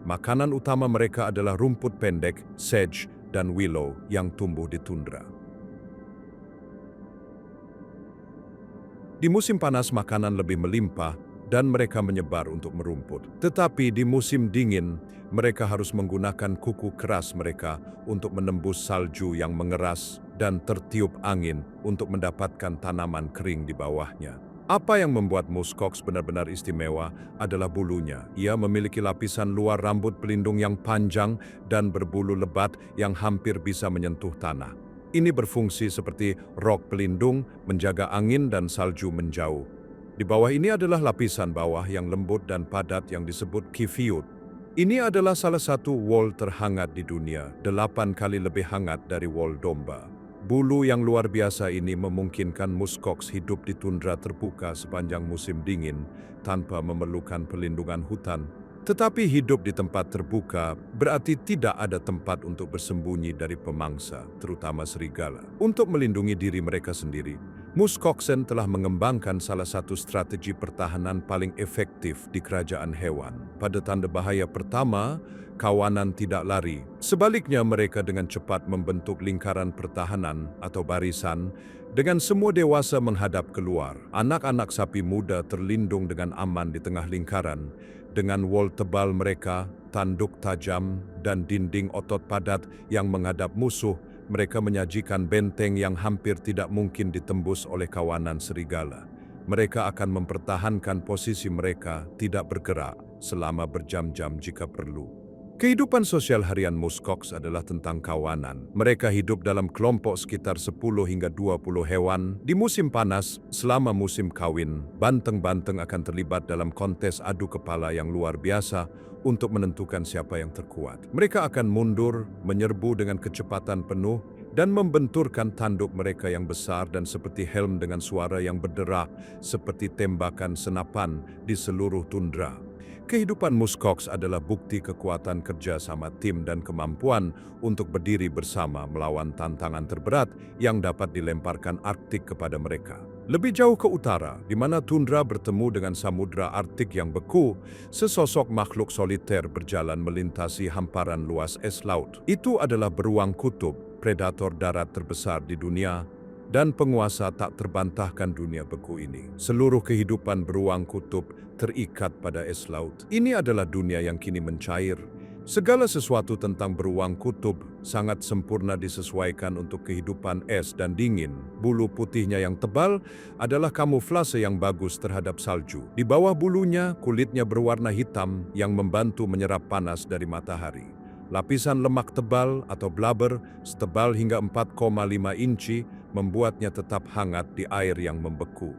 Makanan utama mereka adalah rumput pendek, sedge, dan willow yang tumbuh di tundra. Di musim panas makanan lebih melimpah dan mereka menyebar untuk merumput. Tetapi di musim dingin, mereka harus menggunakan kuku keras mereka untuk menembus salju yang mengeras dan tertiup angin untuk mendapatkan tanaman kering di bawahnya. Apa yang membuat muskox benar-benar istimewa adalah bulunya. Ia memiliki lapisan luar rambut pelindung yang panjang dan berbulu lebat yang hampir bisa menyentuh tanah. Ini berfungsi seperti rok pelindung, menjaga angin dan salju menjauh. Di bawah ini adalah lapisan bawah yang lembut dan padat yang disebut kifiut. Ini adalah salah satu wol terhangat di dunia, 8 kali lebih hangat dari wol domba. Bulu yang luar biasa ini memungkinkan muskox hidup di tundra terbuka sepanjang musim dingin tanpa memerlukan pelindungan hutan. Tetapi hidup di tempat terbuka berarti tidak ada tempat untuk bersembunyi dari pemangsa, terutama serigala. Untuk melindungi diri mereka sendiri, muskoxen telah mengembangkan salah satu strategi pertahanan paling efektif di kerajaan hewan. Pada tanda bahaya pertama, kawanan tidak lari. Sebaliknya, mereka dengan cepat membentuk lingkaran pertahanan atau barisan dengan semua dewasa menghadap keluar. Anak-anak sapi muda terlindung dengan aman di tengah lingkaran. Dengan wol tebal mereka, tanduk tajam, dan dinding otot padat yang menghadap musuh, mereka menyajikan benteng yang hampir tidak mungkin ditembus oleh kawanan serigala. Mereka akan mempertahankan posisi mereka tidak bergerak selama berjam-jam jika perlu. Kehidupan sosial harian muskox adalah tentang kawanan. Mereka hidup dalam kelompok sekitar 10 hingga 20 hewan. Di musim panas, selama musim kawin, banteng-banteng akan terlibat dalam kontes adu kepala yang luar biasa untuk menentukan siapa yang terkuat. Mereka akan mundur, menyerbu dengan kecepatan penuh, dan membenturkan tanduk mereka yang besar dan seperti helm dengan suara yang berderak seperti tembakan senapan di seluruh tundra. Kehidupan muskox adalah bukti kekuatan kerja sama tim dan kemampuan untuk berdiri bersama melawan tantangan terberat yang dapat dilemparkan Arktik kepada mereka. Lebih jauh ke utara, di mana tundra bertemu dengan samudra Arktik yang beku, sesosok makhluk soliter berjalan melintasi hamparan luas es laut. Itu adalah beruang kutub, predator darat terbesar di dunia, dan penguasa tak terbantahkan dunia beku ini. Seluruh kehidupan beruang kutub terikat pada es laut. Ini adalah dunia yang kini mencair. Segala sesuatu tentang beruang kutub sangat sempurna disesuaikan untuk kehidupan es dan dingin. Bulu putihnya yang tebal adalah kamuflase yang bagus terhadap salju. Di bawah bulunya, kulitnya berwarna hitam yang membantu menyerap panas dari matahari. Lapisan lemak tebal atau blubber setebal hingga 4,5 inci membuatnya tetap hangat di air yang membeku.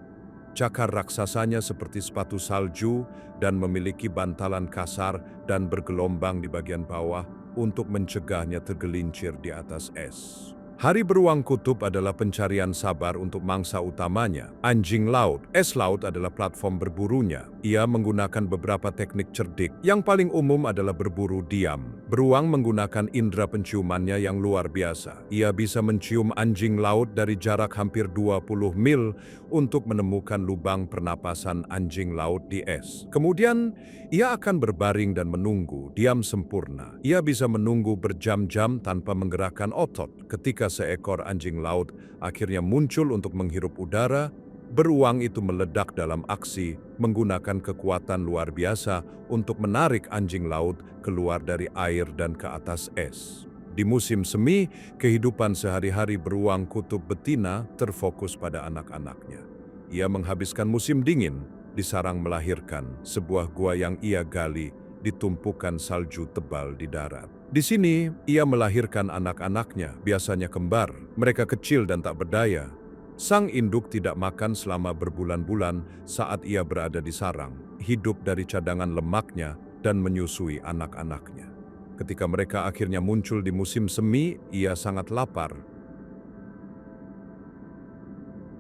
Cakar raksasanya seperti sepatu salju dan memiliki bantalan kasar dan bergelombang di bagian bawah untuk mencegahnya tergelincir di atas es. Hari beruang kutub adalah pencarian sabar untuk mangsa utamanya, anjing laut. Es laut adalah platform berburunya. Ia menggunakan beberapa teknik cerdik. Yang paling umum adalah berburu diam. Beruang menggunakan indera penciumannya yang luar biasa. Ia bisa mencium anjing laut dari jarak hampir 20 mil untuk menemukan lubang pernapasan anjing laut di es. Kemudian, ia akan berbaring dan menunggu, diam sempurna. Ia bisa menunggu berjam-jam tanpa menggerakkan otot. Ketika seekor anjing laut akhirnya muncul untuk menghirup udara, beruang itu meledak dalam aksi menggunakan kekuatan luar biasa untuk menarik anjing laut keluar dari air dan ke atas es. Di musim semi, kehidupan sehari-hari beruang kutub betina terfokus pada anak-anaknya. Ia menghabiskan musim dingin di sarang melahirkan, sebuah gua yang ia gali di tumpukan salju tebal di darat. Di sini, ia melahirkan anak-anaknya, biasanya kembar. Mereka kecil dan tak berdaya. Sang induk tidak makan selama berbulan-bulan saat ia berada di sarang, hidup dari cadangan lemaknya dan menyusui anak-anaknya. Ketika mereka akhirnya muncul di musim semi, ia sangat lapar.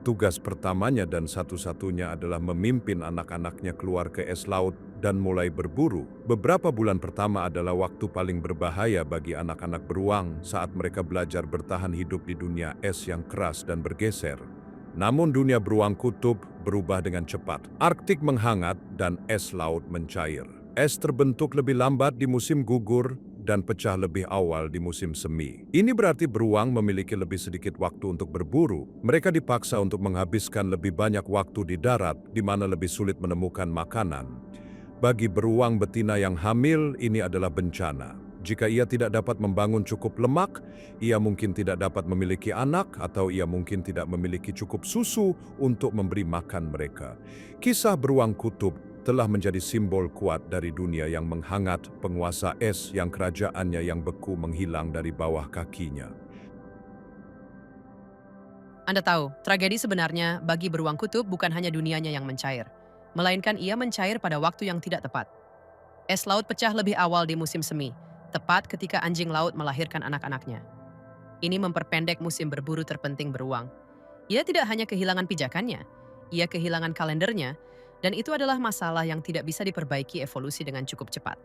Tugas pertamanya dan satu-satunya adalah memimpin anak-anaknya keluar ke es laut dan mulai berburu. Beberapa bulan pertama adalah waktu paling berbahaya bagi anak-anak beruang saat mereka belajar bertahan hidup di dunia es yang keras dan bergeser. Namun dunia beruang kutub berubah dengan cepat. Arktik menghangat dan es laut mencair. Es terbentuk lebih lambat di musim gugur dan pecah lebih awal di musim semi. Ini berarti beruang memiliki lebih sedikit waktu untuk berburu. Mereka dipaksa untuk menghabiskan lebih banyak waktu di darat, di mana lebih sulit menemukan makanan. Bagi beruang betina yang hamil, ini adalah bencana. Jika ia tidak dapat membangun cukup lemak, ia mungkin tidak dapat memiliki anak, atau ia mungkin tidak memiliki cukup susu untuk memberi makan mereka. Kisah beruang kutub telah menjadi simbol kuat dari dunia yang menghangat, penguasa es yang kerajaannya yang beku menghilang dari bawah kakinya. Anda tahu, tragedi sebenarnya bagi beruang kutub bukan hanya dunianya yang mencair, melainkan ia mencair pada waktu yang tidak tepat. Es laut pecah lebih awal di musim semi, tepat ketika anjing laut melahirkan anak-anaknya. Ini memperpendek musim berburu terpenting beruang. Ia tidak hanya kehilangan pijakannya, ia kehilangan kalendernya, dan itu adalah masalah yang tidak bisa diperbaiki evolusi dengan cukup cepat.